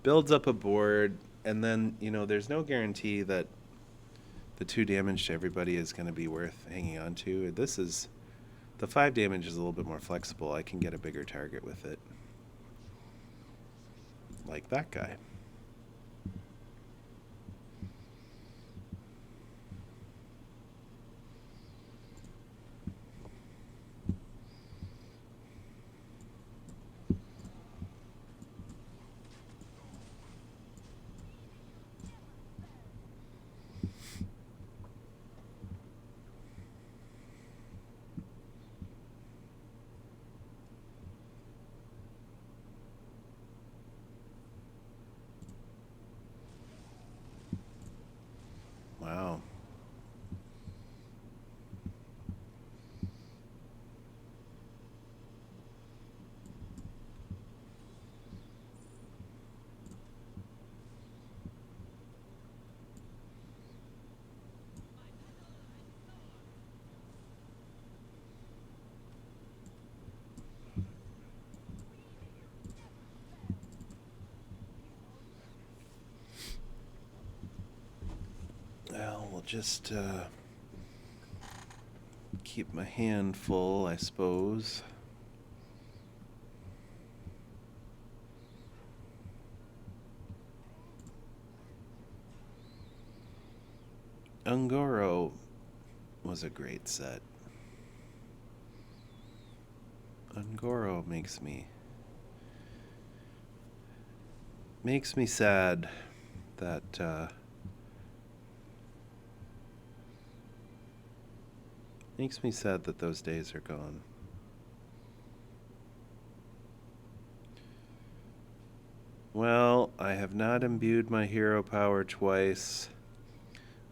Builds up a board, and then, there's no guarantee that the 2 damage to everybody is going to be worth hanging on to. The 5 damage is a little bit more flexible. I can get a bigger target with it. Like that guy. Wow. Well, we'll just keep my hand full, I suppose. Ungoro was a great set. Ungoro makes me sad that makes me sad that those days are gone. Well, I have not imbued my hero power twice.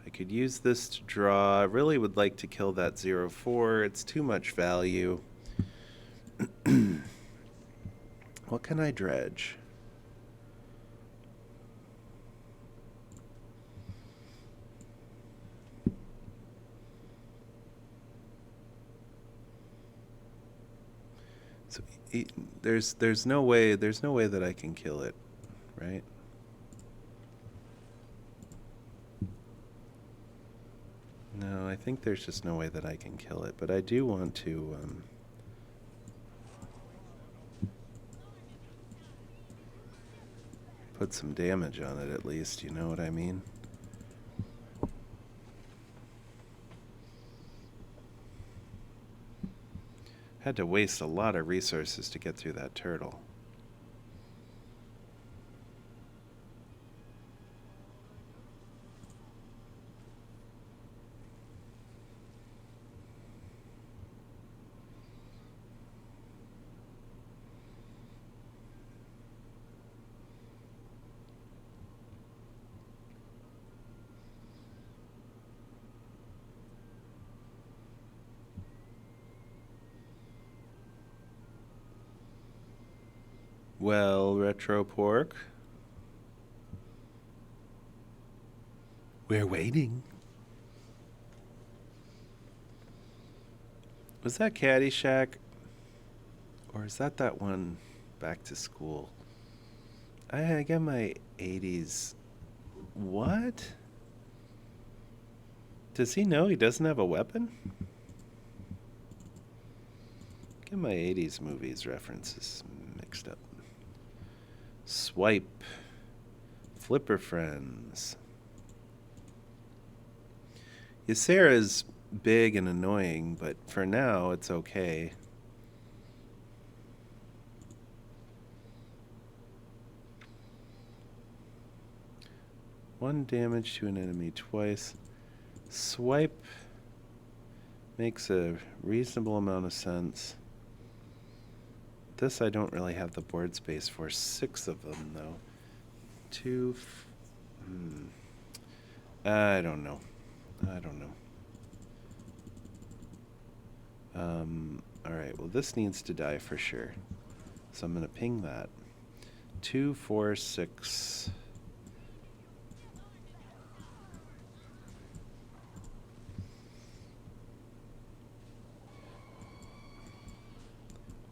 I could use this to draw. I really would like to kill that 0/4. It's too much value. What can I dredge? So there's no way that I can kill it, right? No, I think there's just no way that I can kill it, but I do want to put some damage on it at least, you know what I mean? Had to waste a lot of resources to get through that turtle. Well, Retro Pork. We're waiting. Was that Caddyshack? Or is that one Back to School? I get my 80s. What? Does he know he doesn't have a weapon? Get my 80s movies references mixed up. Swipe. Flipper Friends. Ysera's big and annoying, but for now it's okay. One damage to an enemy twice. Swipe makes a reasonable amount of sense. This I don't really have the board space for. 6 of them, though. 2... I don't know. Alright, well this needs to die for sure. So I'm going to ping that. 2, 4, 6...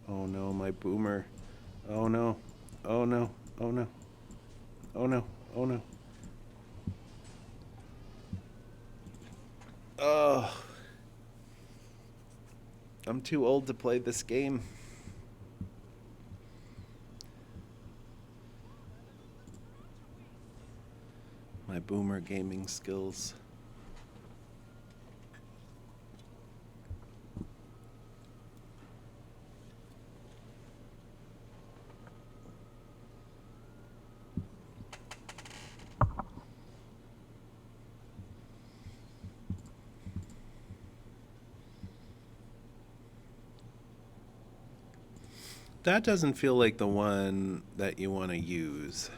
Oh no, my boomer. Oh no. Oh no. Oh no. Oh no. Oh no. Oh. I'm too old to play this game. My boomer gaming skills. That doesn't feel like the one that you want to use.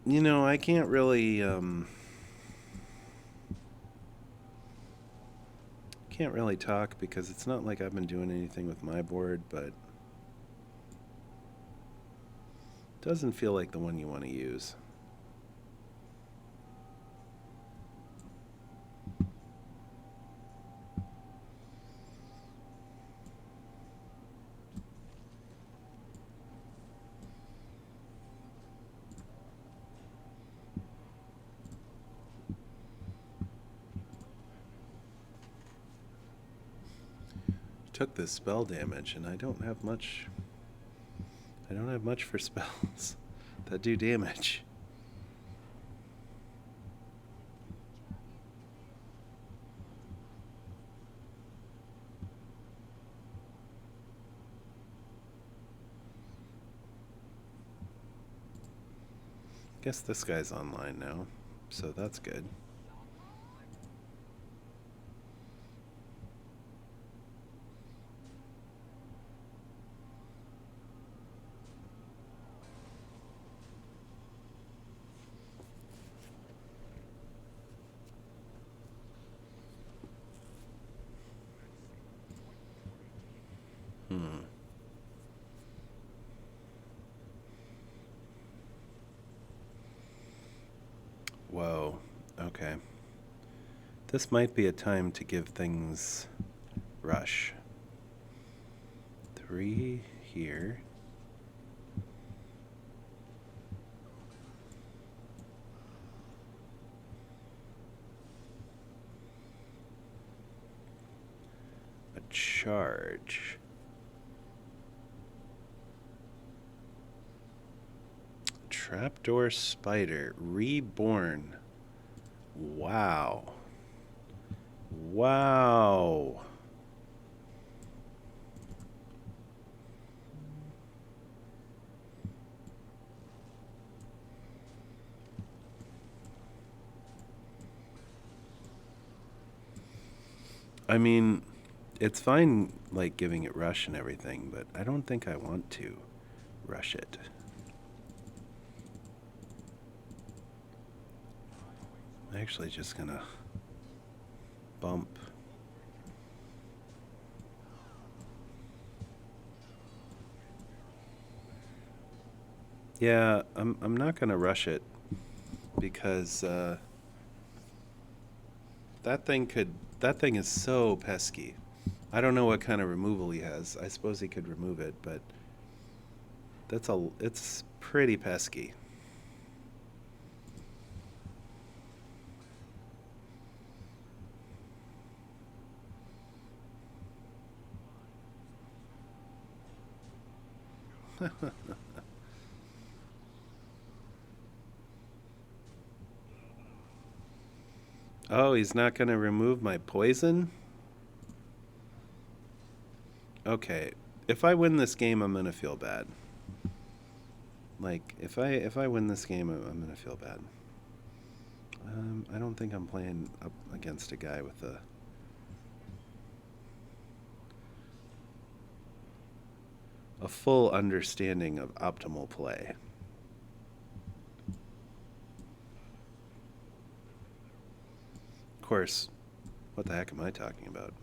You know, I can't really talk because it's not like I've been doing anything with my board, but it doesn't feel like the one you want to use. took this spell damage, and I don't have much. I don't have much for spells that do damage. Guess this guy's online now, so that's good. Whoa. Okay. This might be a time to give things rush. 3 here. A charge. Trapdoor Spider Reborn. Wow. Wow. I mean, it's fine, like, giving it rush and everything, but I don't think I want to rush it. I'm actually just gonna bump. Yeah, I'm not gonna rush it because that thing is so pesky. I don't know what kind of removal he has. I suppose he could remove it, but it's pretty pesky. Oh, he's not going to remove my poison? Okay. If I win this game, I'm going to feel bad. Like, if I win this game, I'm going to feel bad. I don't think I'm playing up against a guy with a full understanding of optimal play. Of course, what the heck am I talking about?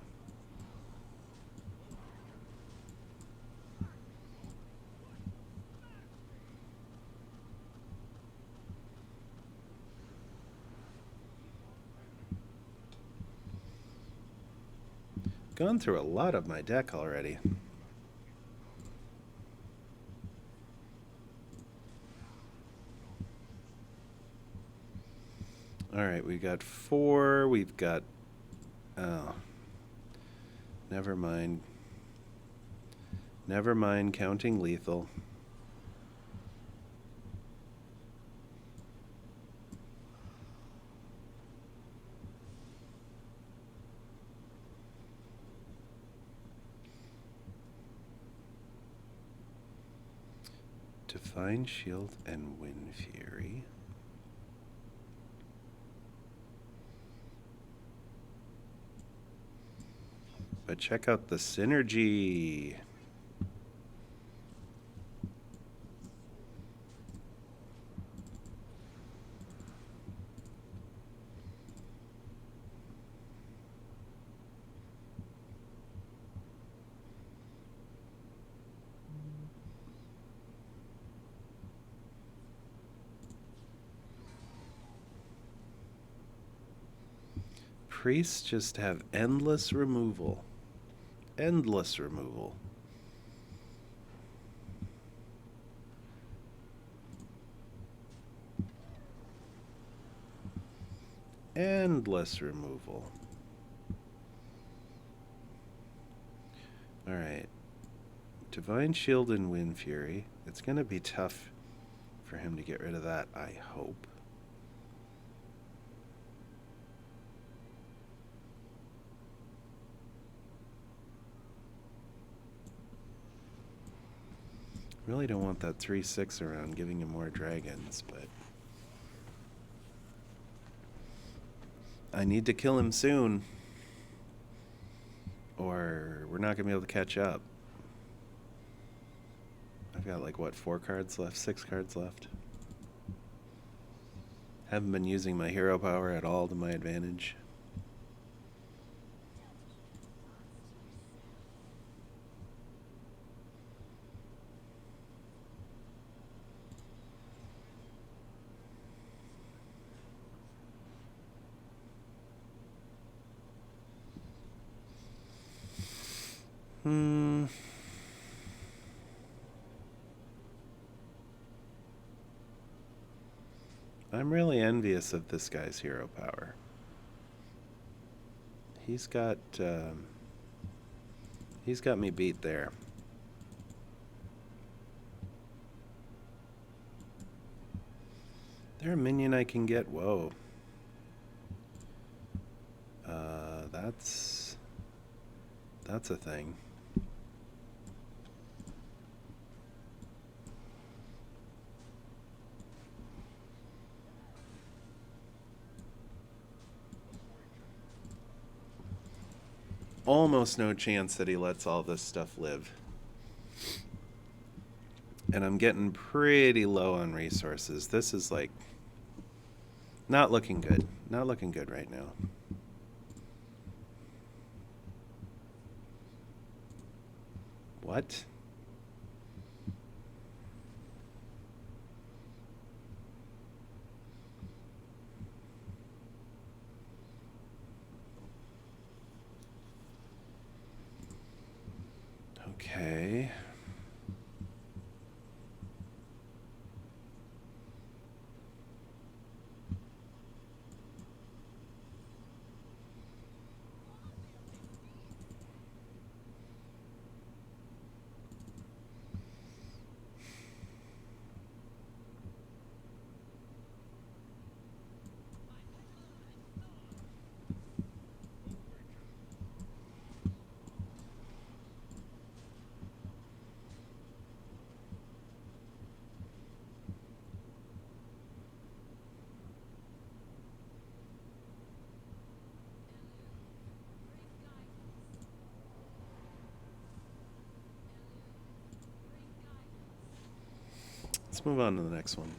Gone through a lot of my deck already. Alright, we've got 4. We've got... Oh. Never mind. Never mind counting lethal. Divine Shield and Wind Fury. But check out the synergy. Priests just have endless removal. Endless removal. Endless removal. Alright. Divine Shield and Wind Fury. It's going to be tough for him to get rid of that, I hope. Really don't want that 3/6 around giving him more dragons, but I need to kill him soon, or we're not going to be able to catch up. I've got like, what, 4 cards left? 6 cards left. Haven't been using my hero power at all to my advantage. I'm really envious of this guy's hero power. He's got me beat there. There a minion I can get? Whoa. That's a thing. Almost no chance that he lets all this stuff live. And I'm getting pretty low on resources. This is like not looking good. Not looking good right now. What? Okay. Let's move on to the next one.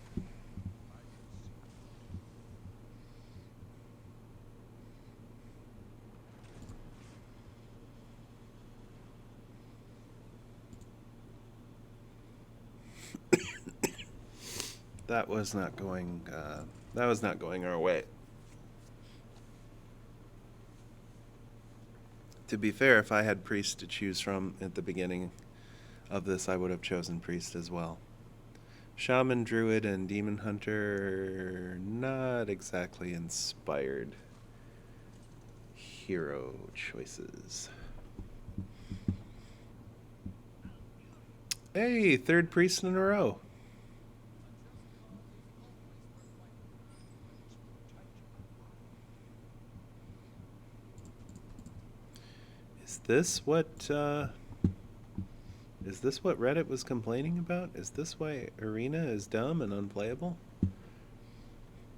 That was not going our way. To be fair, if I had priest to choose from at the beginning of this, I would have chosen priest as well. Shaman, Druid, and Demon Hunter, not exactly inspired hero choices. Hey, 3rd priest in a row. Is this what Reddit was complaining about? Is this why Arena is dumb and unplayable?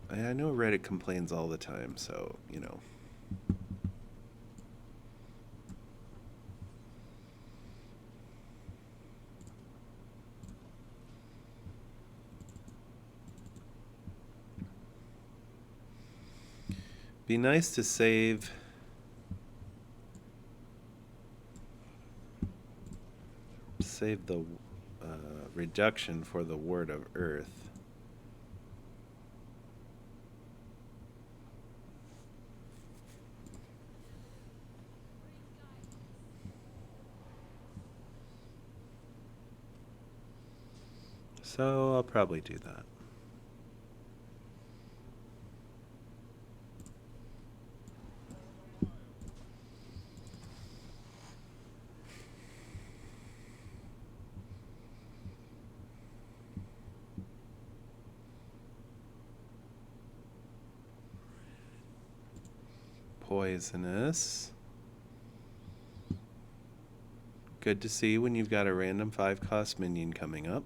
I know Reddit complains all the time, so, you know. Be nice to save the reduction for the Word of Earth. So I'll probably do that. poisonous. Good to see when you've got a random 5-cost minion coming up.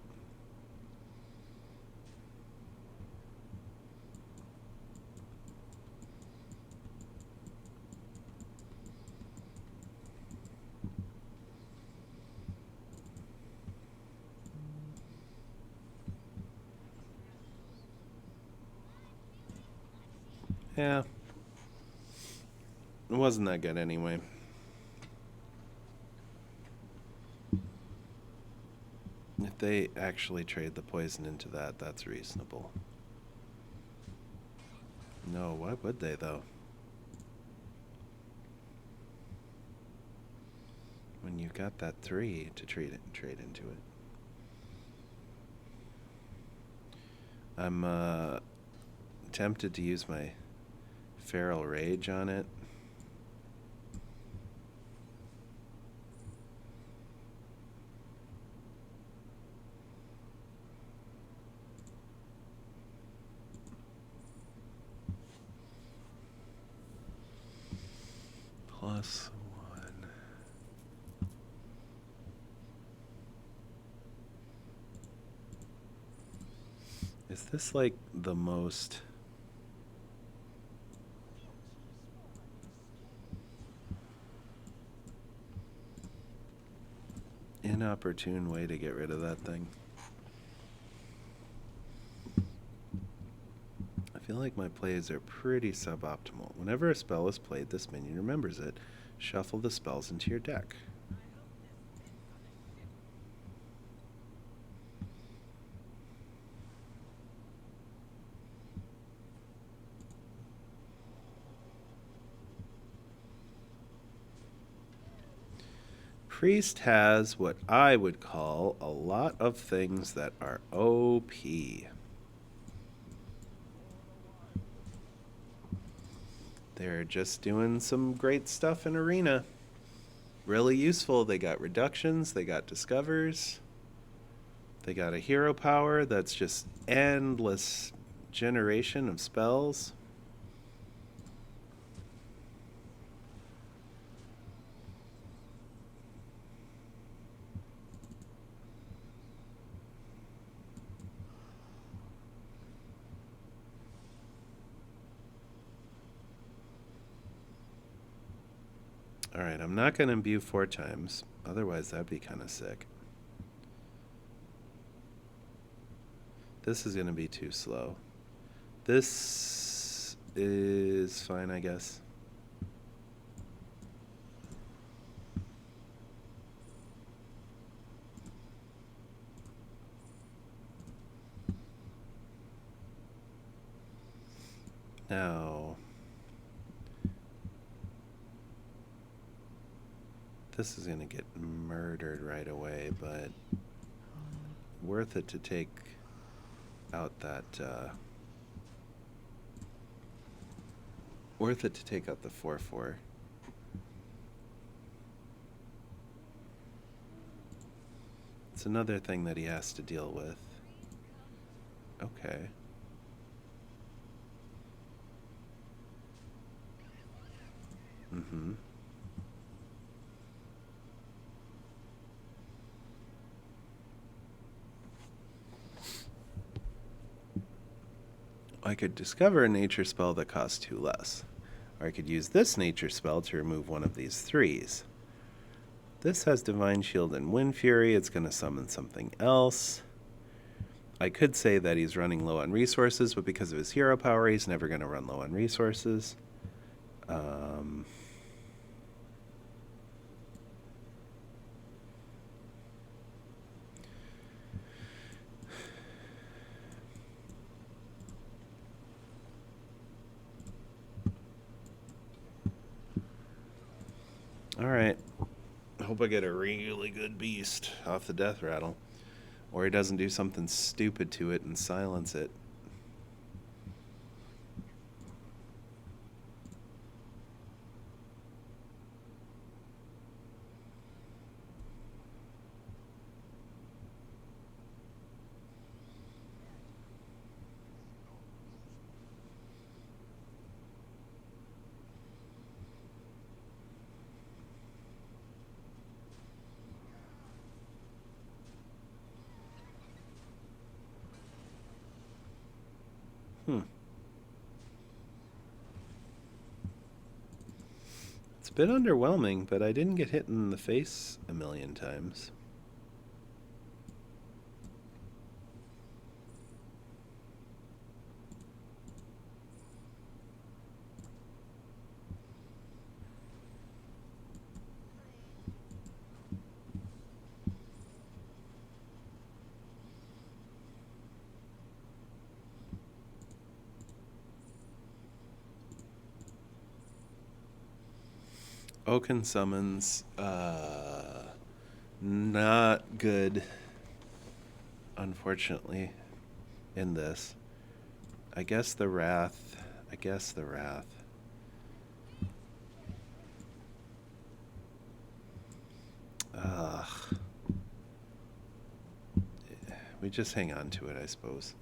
Yeah. It wasn't that good anyway. If they actually trade the poison into that, that's reasonable. No, why would they though? When you've got that 3 to trade into it. I'm tempted to use my Feral Rage on it. +1. Is this like the most inopportune way to get rid of that thing? I feel like my plays are pretty suboptimal. Whenever a spell is played, this minion remembers it. Shuffle the spells into your deck. Priest has what I would call a lot of things that are OP. They're just doing some great stuff in Arena. Really useful. They got reductions, they got discovers, they got a hero power that's just endless generation of spells. Alright, I'm not going to imbue 4 times. Otherwise, that'd be kind of sick. This is going to be too slow. This is fine, I guess. Now, this is going to get murdered right away, but worth it to take out that worth it to take out the 4/4. It's another thing that he has to deal with. Okay. Mm-hmm. I could discover a nature spell that costs 2 less. Or I could use this nature spell to remove one of these 3s. This has Divine Shield and Wind Fury. It's going to summon something else. I could say that he's running low on resources, but because of his hero power, he's never going to run low on resources. Alright. Hope I get a really good beast off the death rattle. Or he doesn't do something stupid to it and silence it. Hmm. It's a bit underwhelming, but I didn't get hit in the face a million times. Oaken summons, not good, unfortunately, in this. I guess the Wrath. I guess the Wrath. Ugh. We just hang on to it, I suppose.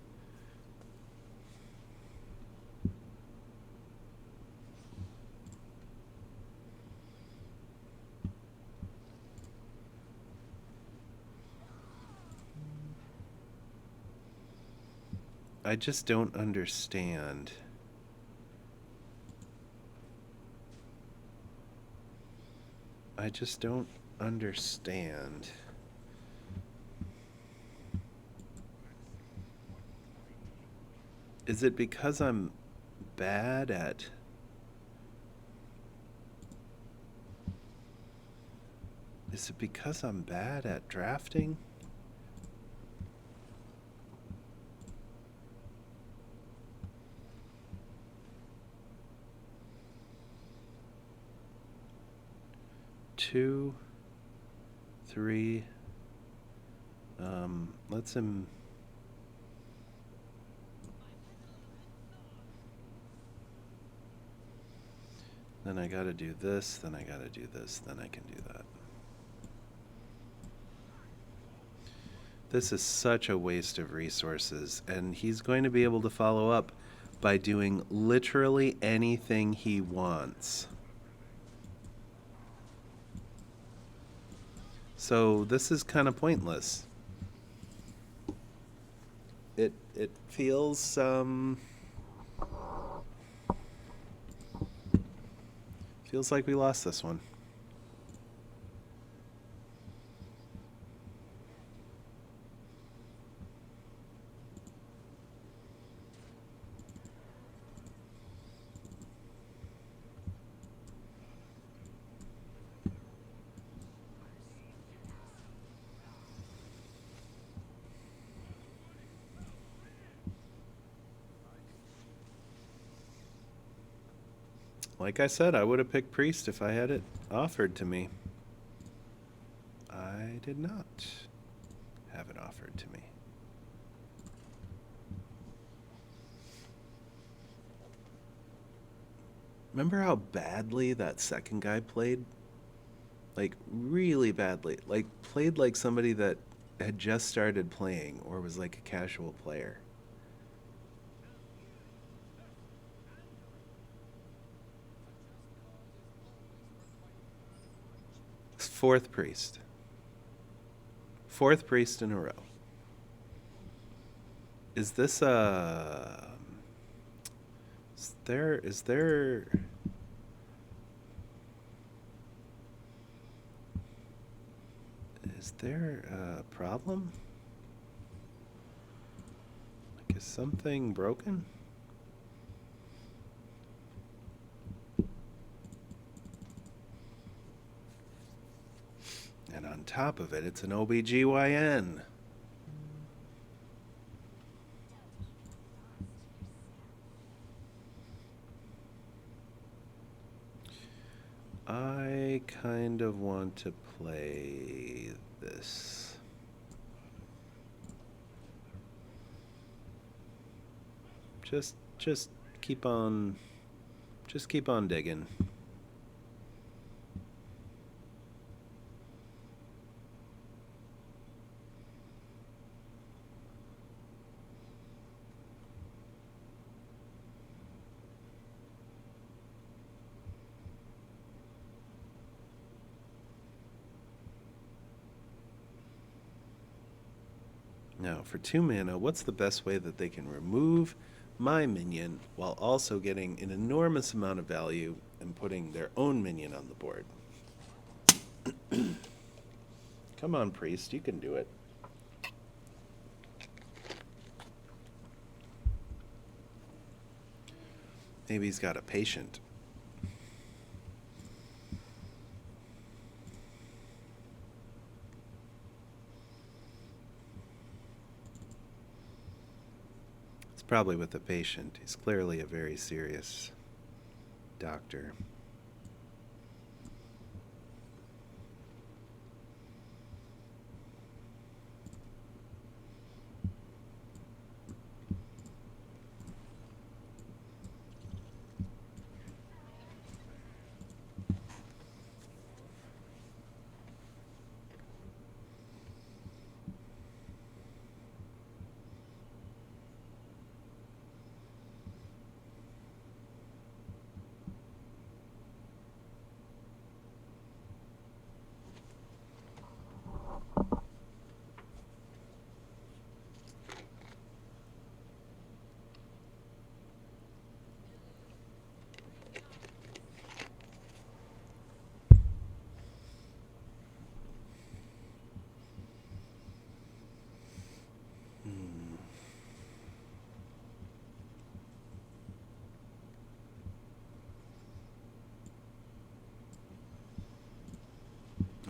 I just don't understand. I just don't understand. Is it because I'm bad at... Is it because I'm bad at drafting? Two, three. Let's him. Then I gotta do this, then I gotta do this, then I can do that. This is such a waste of resources, and he's going to be able to follow up by doing literally anything he wants. So this is kind of pointless. It feels feels like we lost this one. Like I said, I would have picked Priest if I had it offered to me. I did not have it offered to me. Remember how badly that second guy played? Like, really badly. Like, played like somebody that had just started playing or was like a casual player. Fourth Priest. Fourth Priest in a row. Is this is there a problem? Like, is something broken? And on top of it, it's an OBGYN. I kind of want to play this. Just keep on digging. Now, for 2 mana, what's the best way that they can remove my minion while also getting an enormous amount of value and putting their own minion on the board. Come on, priest, you can do it. Maybe he's got a patient. It's probably with a patient. He's clearly a very serious doctor.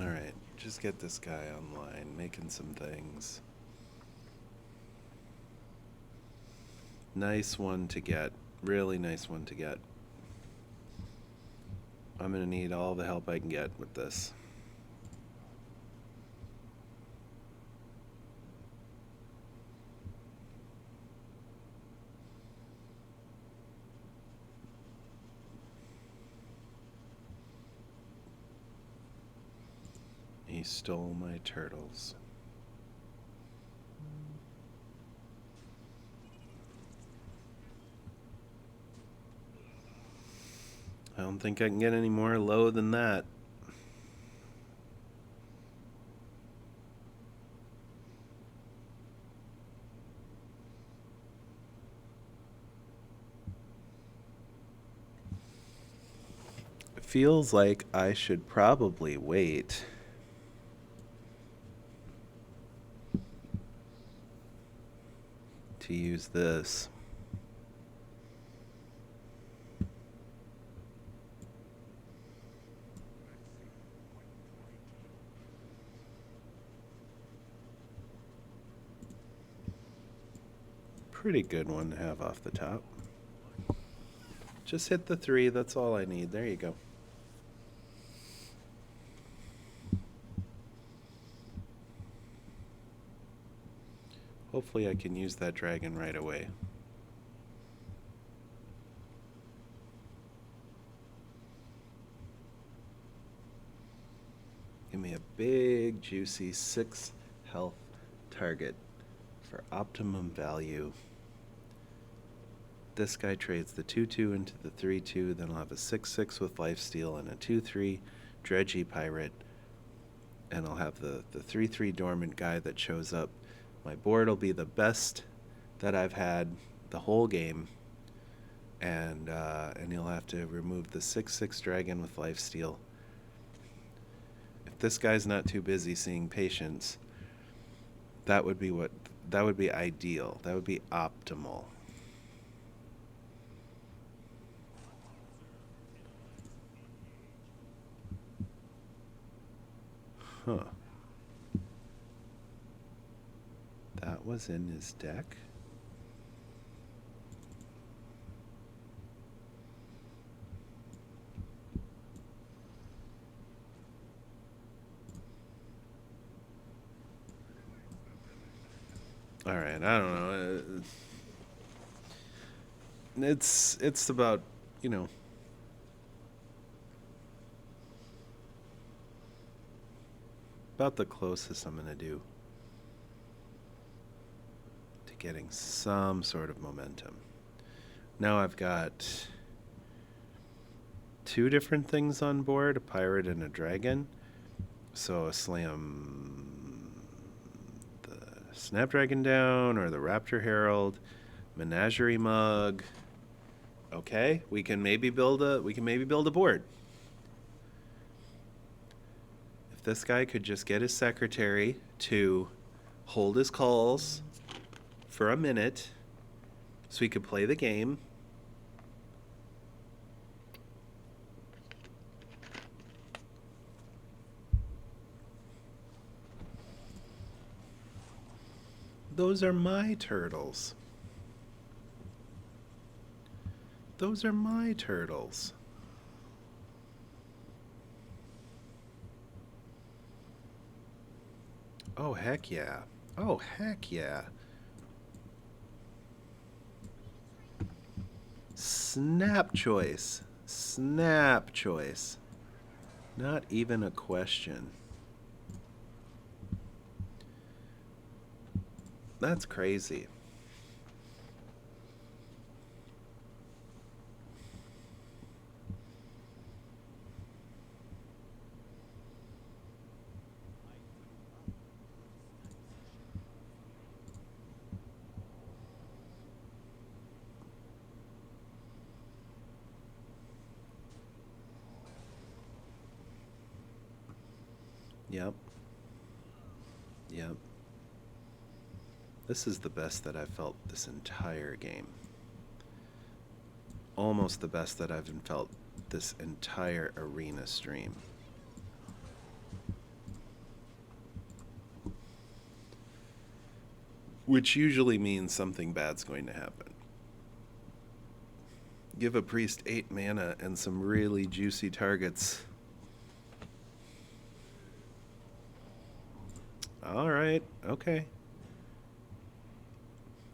All right, just get this guy online, making some things. Nice one to get. Really nice one to get. I'm going to need all the help I can get with this. He stole my turtles. I don't think I can get any more low than that. It feels like I should probably wait. To use this. Pretty good one to have off the top. Just hit the 3, that's all I need. There you go. Hopefully I can use that dragon right away. Give me a big, juicy 6 health target for optimum value. This guy trades the 2-2 into the 3-2, then I'll have a 6-6 with lifesteal and a 2-3 dredgy pirate. And I'll have the 3-3 dormant guy that shows up. My board will be the best that I've had the whole game. And you'll have to remove the 6-6 dragon with lifesteal. If this guy's not too busy seeing patients, that would be ideal. That would be optimal. Huh. That was in his deck? All right, I don't know. It's about, about the closest I'm going to do to getting some sort of momentum. Now I've got 2 different things on board, a pirate and a dragon. So I slam the Snapdragon down or the Raptor Herald. Menagerie mug. Okay, we can maybe build a board. If this guy could just get his secretary to hold his calls for a minute so he could play the game. Those are my turtles. Those are my turtles. Oh, heck yeah. Oh, heck yeah. Snap choice. Snap choice. Not even a question. That's crazy. Yep. Yep. This is the best that I've felt this entire game. Almost the best that I've felt this entire arena stream. Which usually means something bad's going to happen. Give a priest 8 mana and some really juicy targets. Alright, okay.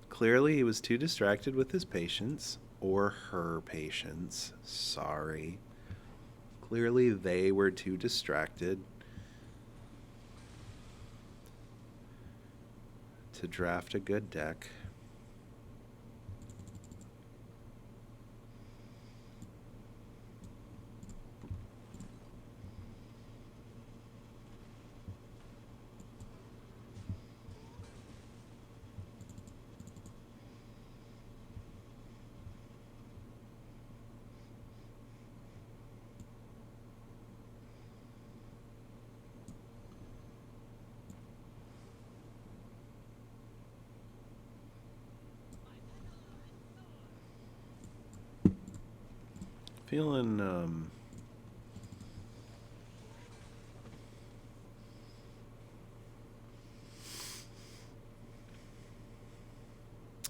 Clearly he was too distracted with his patience, or her patience. Sorry. Clearly they were too distracted to draft a good deck. Feeling,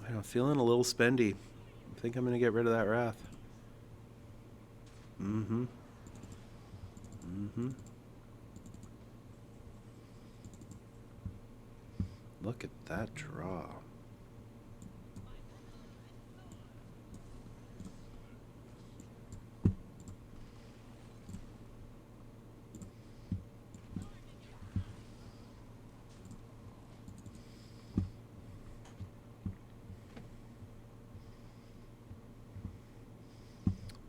I know, feeling a little spendy. I think I'm going to get rid of that Wrath. Mm-hmm. Mm-hmm. Look at that draw.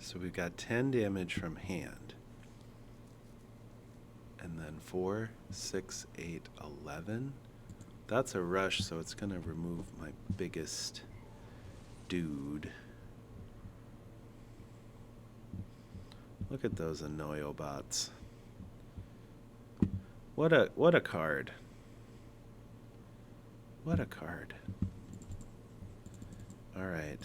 So we've got 10 damage from hand. And then 4, 6, 8, 11. That's a rush, so it's going to remove my biggest dude. Look at those Annoyo bots. What a card. What a card. All right.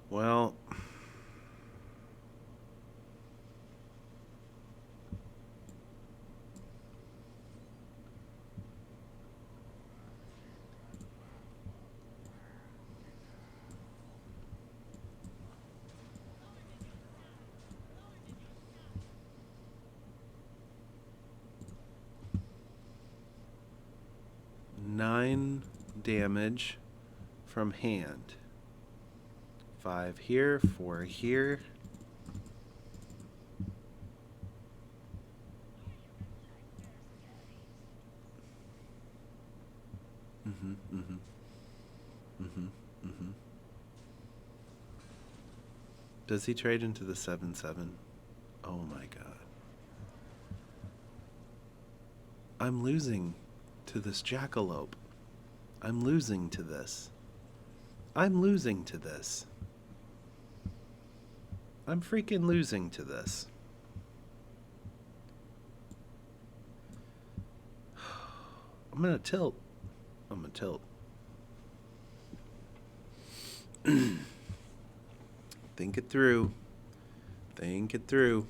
Well, nine damage from hand. 5 here, 4 here. Mm-hmm. Mm-hmm. Mm-hmm. Mm-hmm. Does he trade into the 7/7? Oh my god. I'm losing to this jackalope. I'm losing to this. I'm losing to this. I'm freaking losing to this. I'm gonna tilt. I'm gonna tilt. Think it through. Think it through.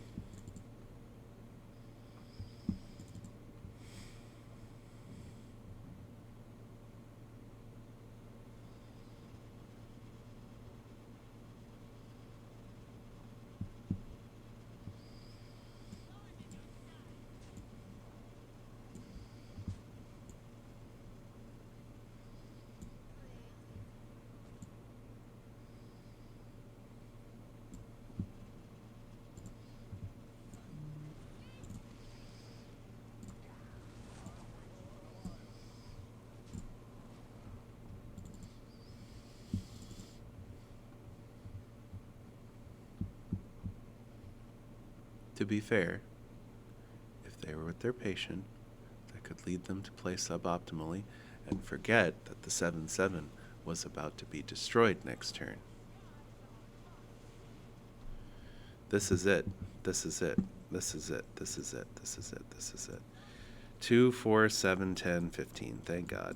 To be fair, if they were with their patient, that could lead them to play suboptimally and forget that the 7/7 was about to be destroyed next turn. This is it. This is it. This is it. This is it. This is it. This is it. 2, 4, 7, 10, 15. Thank God.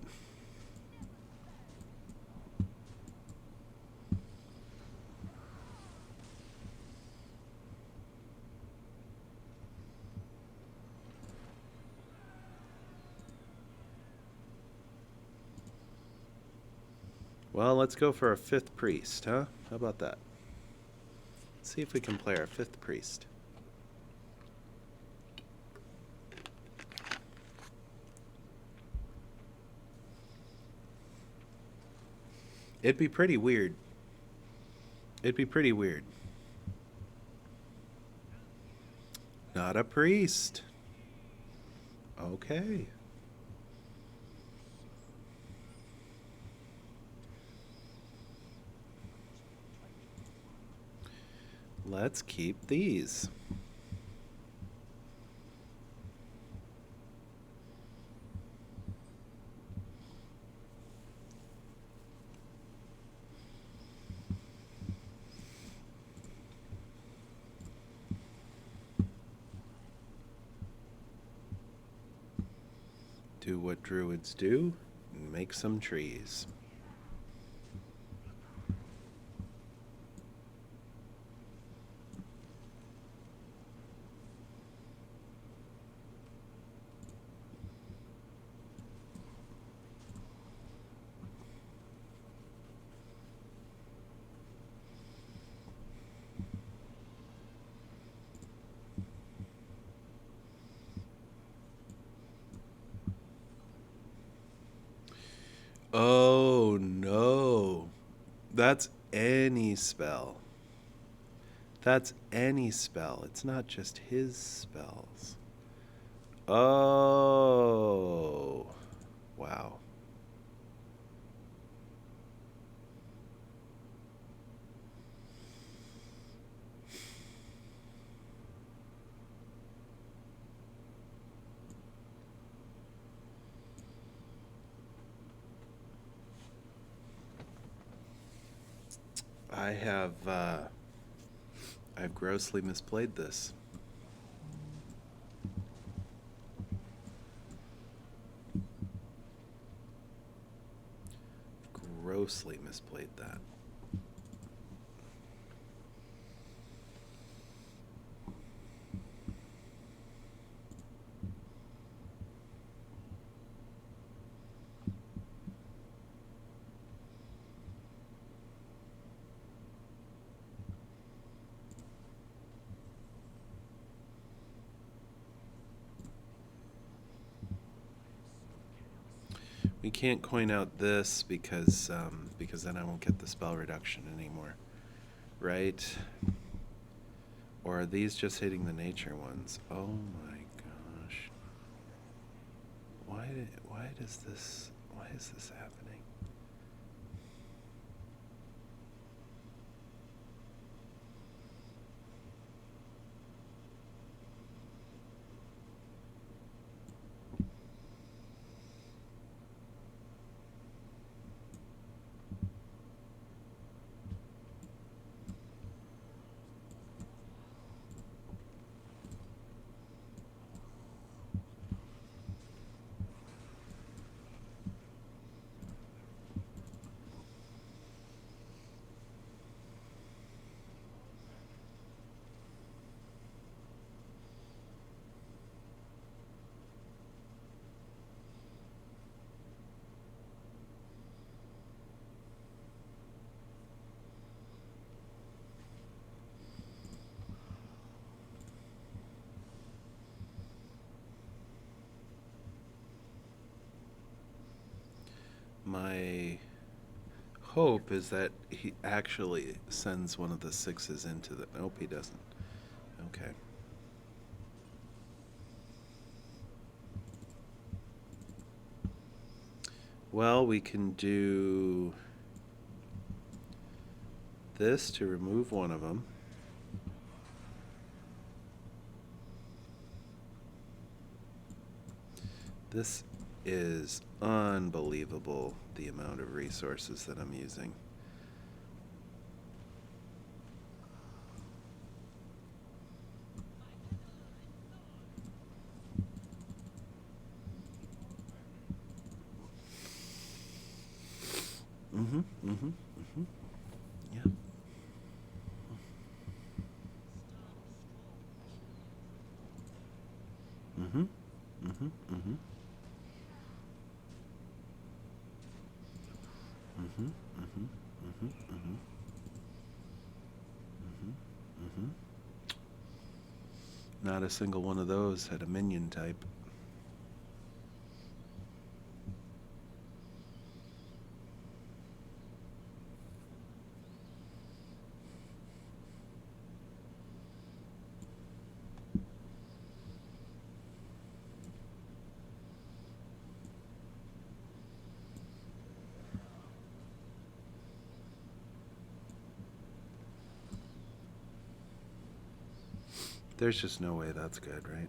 Well, let's go for a 5th priest, huh? How about that? Let's see if we can play our 5th priest. It'd be pretty weird. It'd be pretty weird. Not a priest. Okay. Let's keep these. Do what druids do and make some trees. Oh no. That's any spell. That's any spell. It's not just his spells. Oh. Wow. I've grossly misplayed this. Grossly misplayed that. We can't coin out this because then I won't get the spell reduction anymore, right? Or are these just hitting the nature ones? Oh my gosh! Why does this Why is this happening? My hope is that he actually sends one of the 6s into the... Nope, he doesn't. Okay. Well, we can do this to remove one of them. This is unbelievable, the amount of resources that I'm using. Yeah. Not a single one of those had a minion type. There's just no way that's good, right?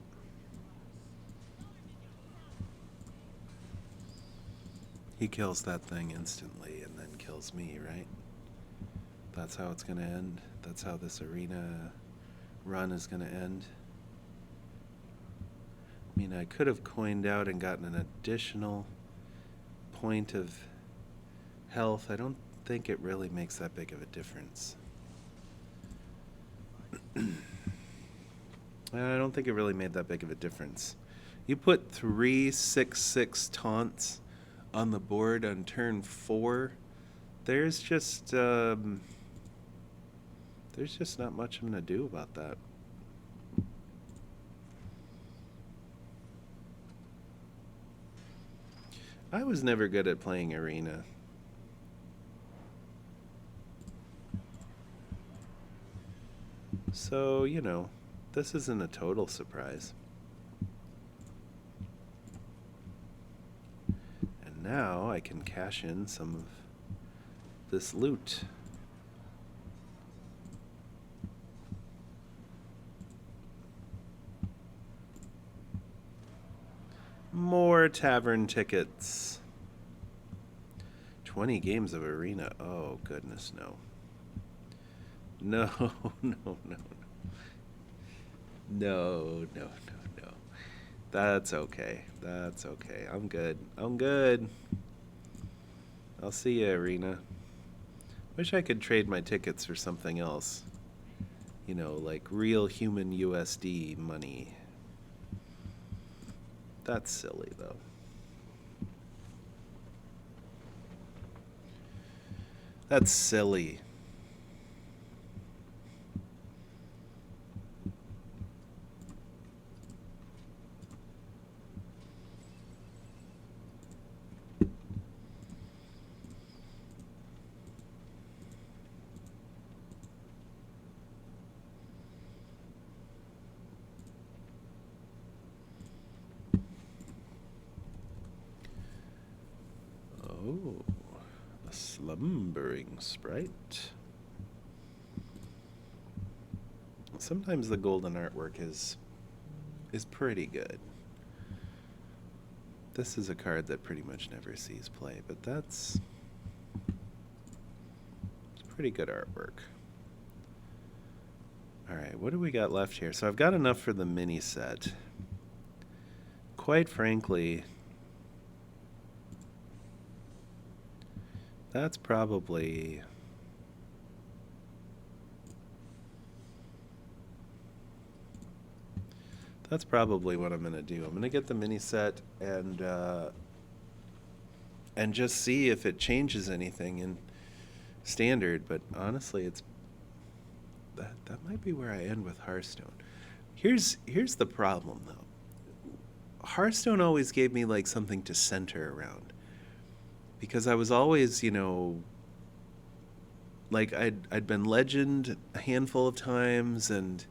He kills that thing instantly and then kills me, right? That's how it's going to end. That's how this arena run is going to end. I mean, I could have coined out and gotten an additional point of health. I don't think it really makes that big of a difference. I don't think it really made that big of a difference. You put 3/6/6 taunts on the board on turn 4. There's just not much I'm gonna do about that. I was never good at playing arena. So, you know, this isn't a total surprise. And now I can cash in some of this loot. More tavern tickets. 20 games of arena. Oh, goodness, no. No, no, no, no. No, no, no, no. That's okay. That's okay. I'm good. I'm good. I'll see you, arena. Wish I could trade my tickets for something else. You know, like real human USD money. That's silly, though. That's silly. Oh, a slumbering sprite. Sometimes the golden artwork is pretty good. This is a card that pretty much never sees play, but it's pretty good artwork. Alright, what do we got left here? So I've got enough for the mini set. Quite frankly, that's probably... That's probably what I'm going to do. I'm going to get the mini set and just see if it changes anything in standard. But honestly, it's that might be where I end with Hearthstone. Here's the problem though. Hearthstone always gave me like something to center around, because I was always, like I'd been legend a handful of times, and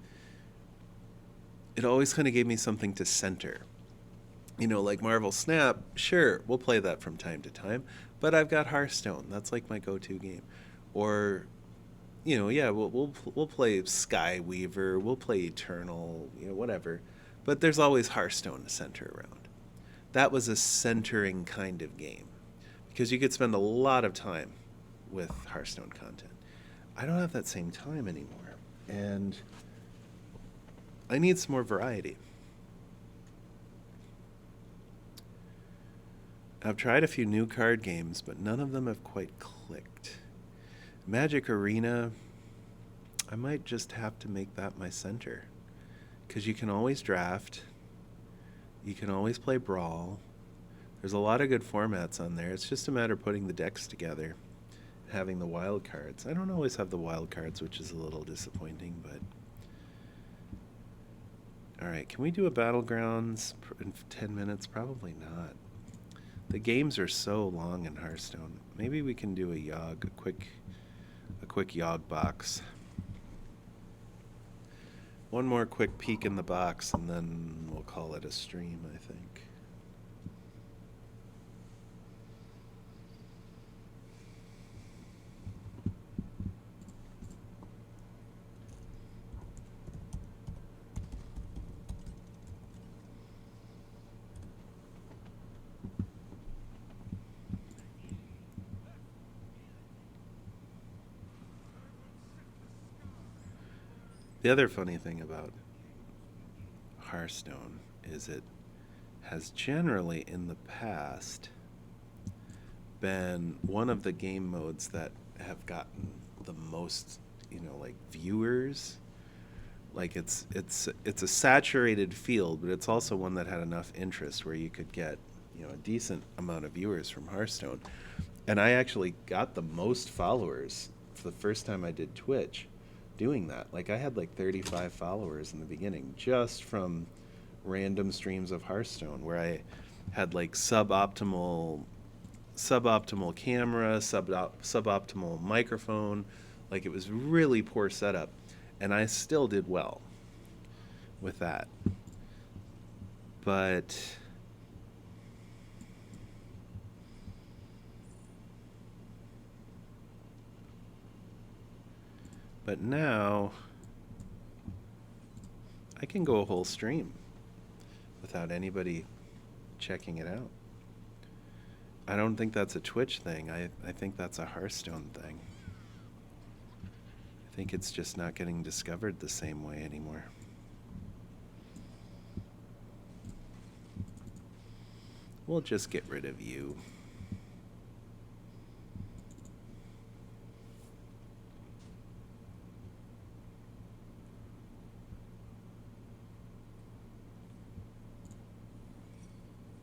it always kind of gave me something to center. Like Marvel Snap, sure, we'll play that from time to time, but I've got Hearthstone. That's like my go-to game. Or, yeah, we'll play Skyweaver, we'll play Eternal, whatever. But there's always Hearthstone to center around. That was a centering kind of game, because you could spend a lot of time with Hearthstone content. I don't have that same time anymore, and I need some more variety. I've tried a few new card games, but none of them have quite clicked. Magic Arena, I might just have to make that my center, because you can always draft, you can always play Brawl. There's a lot of good formats on there. It's just a matter of putting the decks together, having the wild cards. I don't always have the wild cards, which is a little disappointing, but... Alright, can we do a Battlegrounds in 10 minutes? Probably not. The games are so long in Hearthstone. Maybe we can do a quick Yogg box. One more quick peek in the box, and then we'll call it a stream, I think. The other funny thing about Hearthstone is it has generally in the past been one of the game modes that have gotten the most, like viewers. Like it's a saturated field, but it's also one that had enough interest where you could get, a decent amount of viewers from Hearthstone. And I actually got the most followers for the first time I did Twitch doing that. Like I had like 35 followers in the beginning just from random streams of Hearthstone, where I had like suboptimal camera, suboptimal microphone. Like it was really poor setup, and I still did well with that. But now I can go a whole stream without anybody checking it out. I don't think that's a Twitch thing. I think that's a Hearthstone thing. I think it's just not getting discovered the same way anymore. We'll just get rid of you.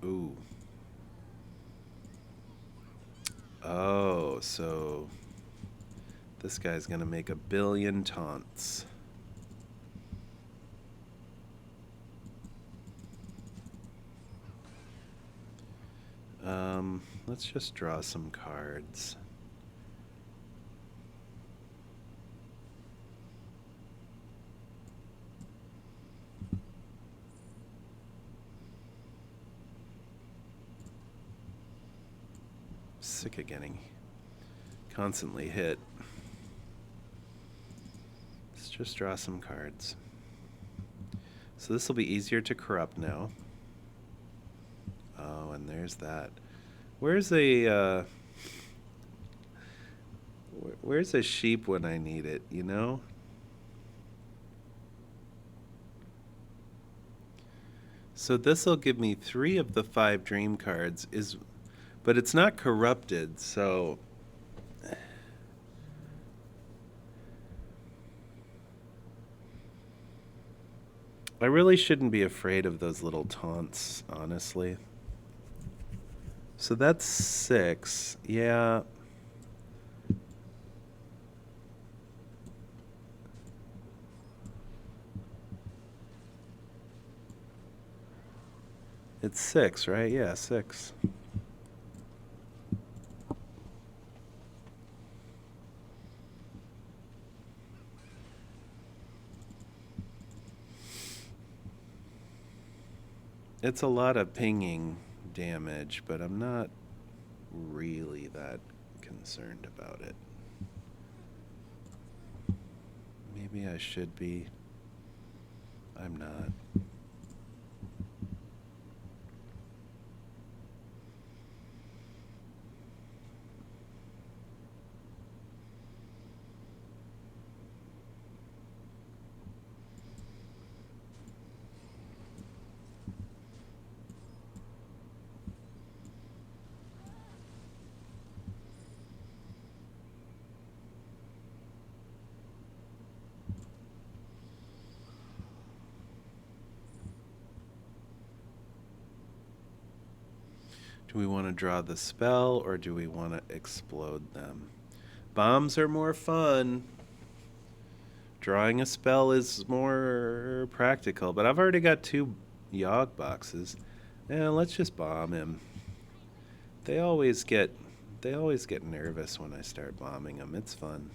Ooh. Oh, so this guy's gonna make 1 billion taunts. Let's just draw some cards. sick of getting constantly hit. Let's just draw some cards. So this will be easier to corrupt now. Oh, and there's that. Where's a where's a sheep when I need it, you know? So this will give me 3 of the 5 dream cards, but it's not corrupted, so I really shouldn't be afraid of those little taunts, honestly. So that's 6. Yeah. It's 6, right? Yeah, 6. It's a lot of pinging damage, but I'm not really that concerned about it. Maybe I should be. I'm not. Do we want to draw the spell or do we want to explode them? Bombs are more fun. Drawing a spell is more practical, but I've already got 2 Yogg boxes. Yeah, let's just bomb him. They always get nervous when I start bombing them. It's fun.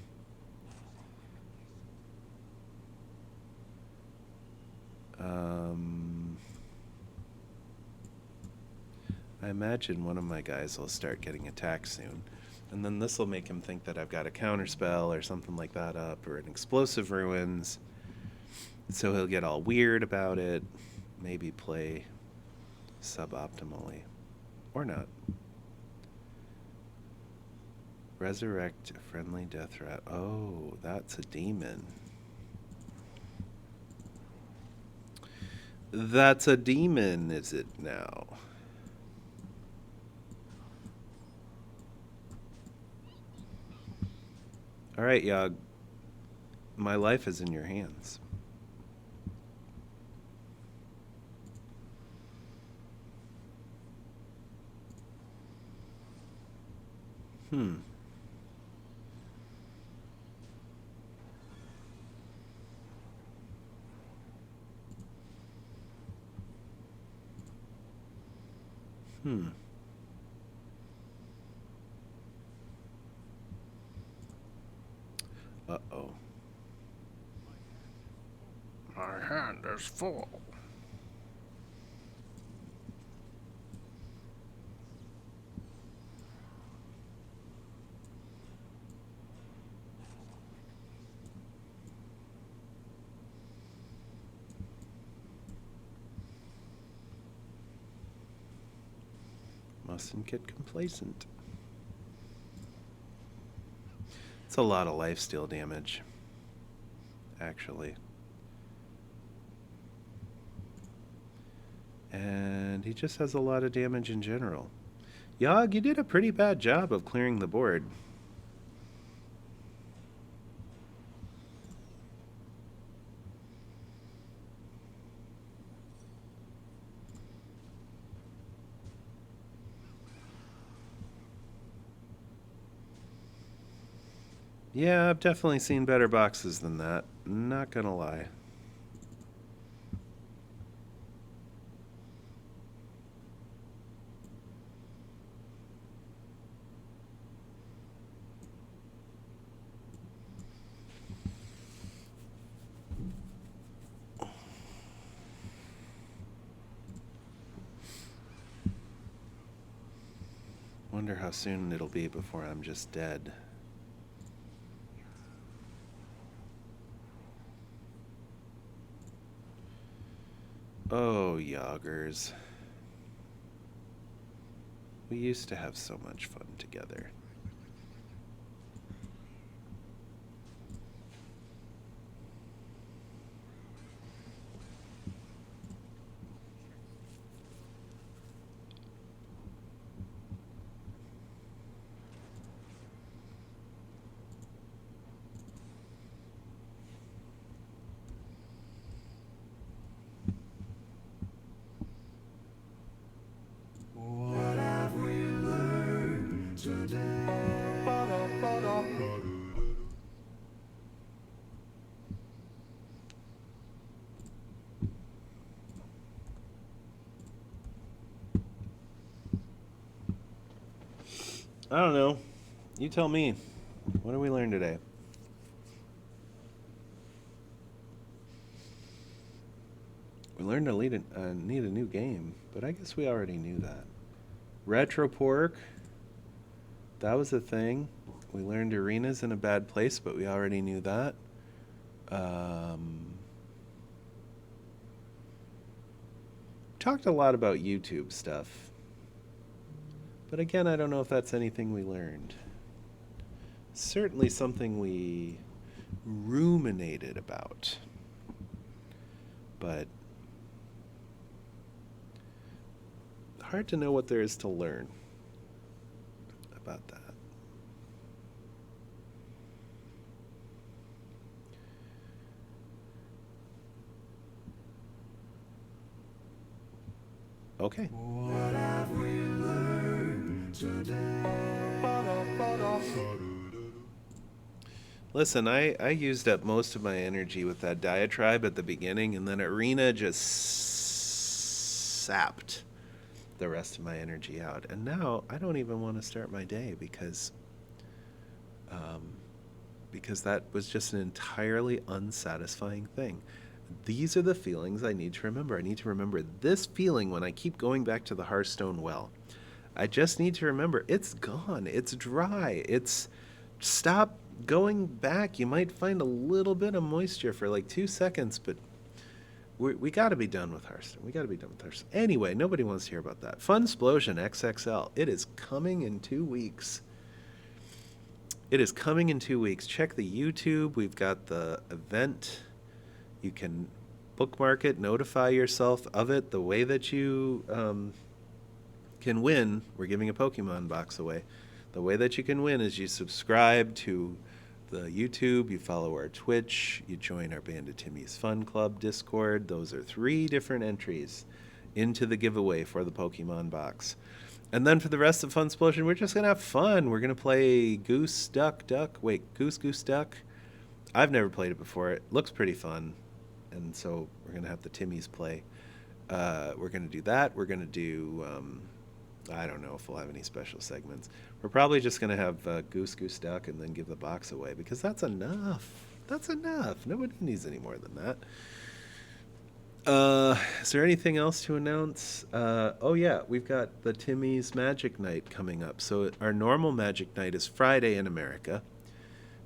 I imagine one of my guys will start getting attacked soon. And then this will make him think that I've got a counterspell or something like that up, or an explosive ruins. So he'll get all weird about it, maybe play suboptimally. Or not. Resurrect a friendly death rat. Oh, that's a demon. That's a demon, is it now? All right, Yogg. My life is in your hands. Hmm. Uh-oh. My hand is full. Mustn't get complacent. It's a lot of lifesteal damage, actually. And he just has a lot of damage in general. Yogg, you did a pretty bad job of clearing the board. Yeah, I've definitely seen better boxes than that. Not gonna lie. Wonder how soon it'll be before I'm just dead. Oh, Yoggers. We used to have so much fun together. What have we learned today? I don't know. You tell me. What did we learn today? We learned to need a new game, but I guess we already knew that. Retro Pork. That was a thing. We learned Arena's in a bad place, but we already knew that. Talked a lot about YouTube stuff. But again, I don't know if that's anything we learned. Certainly something we ruminated about. But hard to know what there is to learn about that. Okay. What have we learned today? Listen, I used up most of my energy with that diatribe at the beginning, and then Arena just sapped the rest of my energy out. And now I don't even want to start my day because that was just an entirely unsatisfying thing. These are the feelings I need to remember. I need to remember this feeling when I keep going back to the Hearthstone well. I just need to remember it's gone. It's dry. Stop going back. You might find a little bit of moisture for like 2 seconds, but we got to be done with Hearthstone. We got to be done with Hearthstone. Anyway, nobody wants to hear about that. Funsplosion XXL. It is coming in 2 weeks. It is coming in 2 weeks. Check the YouTube. We've got the event. You can bookmark it, notify yourself of it. The way that you can win, we're giving a Pokemon box away. The way that you can win is you subscribe to the YouTube, you follow our Twitch, you join our Band of Timmy's Fun Club Discord. Those are 3 different entries into the giveaway for the Pokemon box. And then for the rest of Funsplosion, we're just going to have fun. We're going to play Goose, Duck. Goose, Duck. I've never played it before. It looks pretty fun. And so we're going to have the Timmys play. We're going to do that. We're going to do, I don't know if we'll have any special segments. We're probably just going to have Goose, Duck, and then give the box away because that's enough. That's enough. Nobody needs any more than that. Is there anything else to announce? Oh yeah, we've got the Timmy's Magic Night coming up. So our normal Magic Night is Friday in America.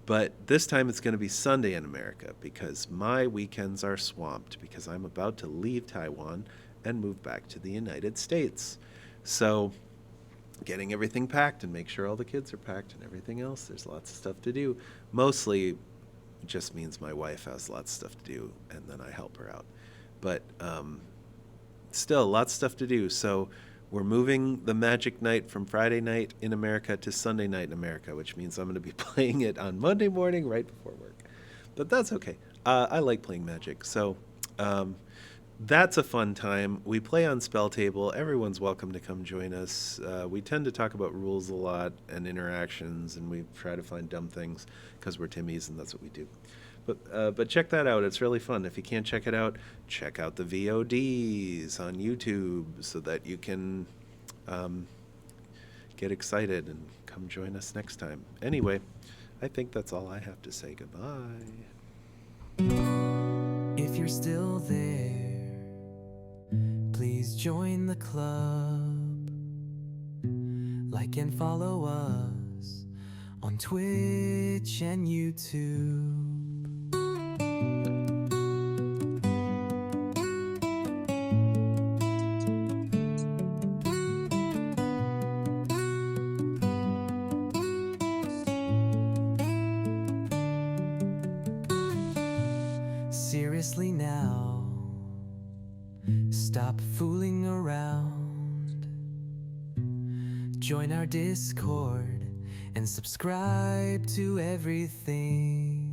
But this time it's going to be Sunday in America because my weekends are swamped because I'm about to leave Taiwan and move back to the United States. So getting everything packed and make sure all the kids are packed and everything else, there's lots of stuff to do. Mostly just means my wife has lots of stuff to do and then I help her out. But still, lots of stuff to do. So we're moving the Magic Night from Friday night in America to Sunday night in America, which means I'm going to be playing it on Monday morning right before work. But that's okay. I like playing Magic. So that's a fun time. We play on Spell Table. Everyone's welcome to come join us. We tend to talk about rules a lot and interactions, and we try to find dumb things because we're Timmys, and that's what we do. But check that out. It's really fun. If you can't check it out, check out the VODs on YouTube so that you can get excited and come join us next time. Anyway, I think that's all I have to say. Goodbye. If you're still there, please join the club. Like and follow us on Twitch and YouTube. Seriously now, stop fooling around. Join our Discord and subscribe to everything.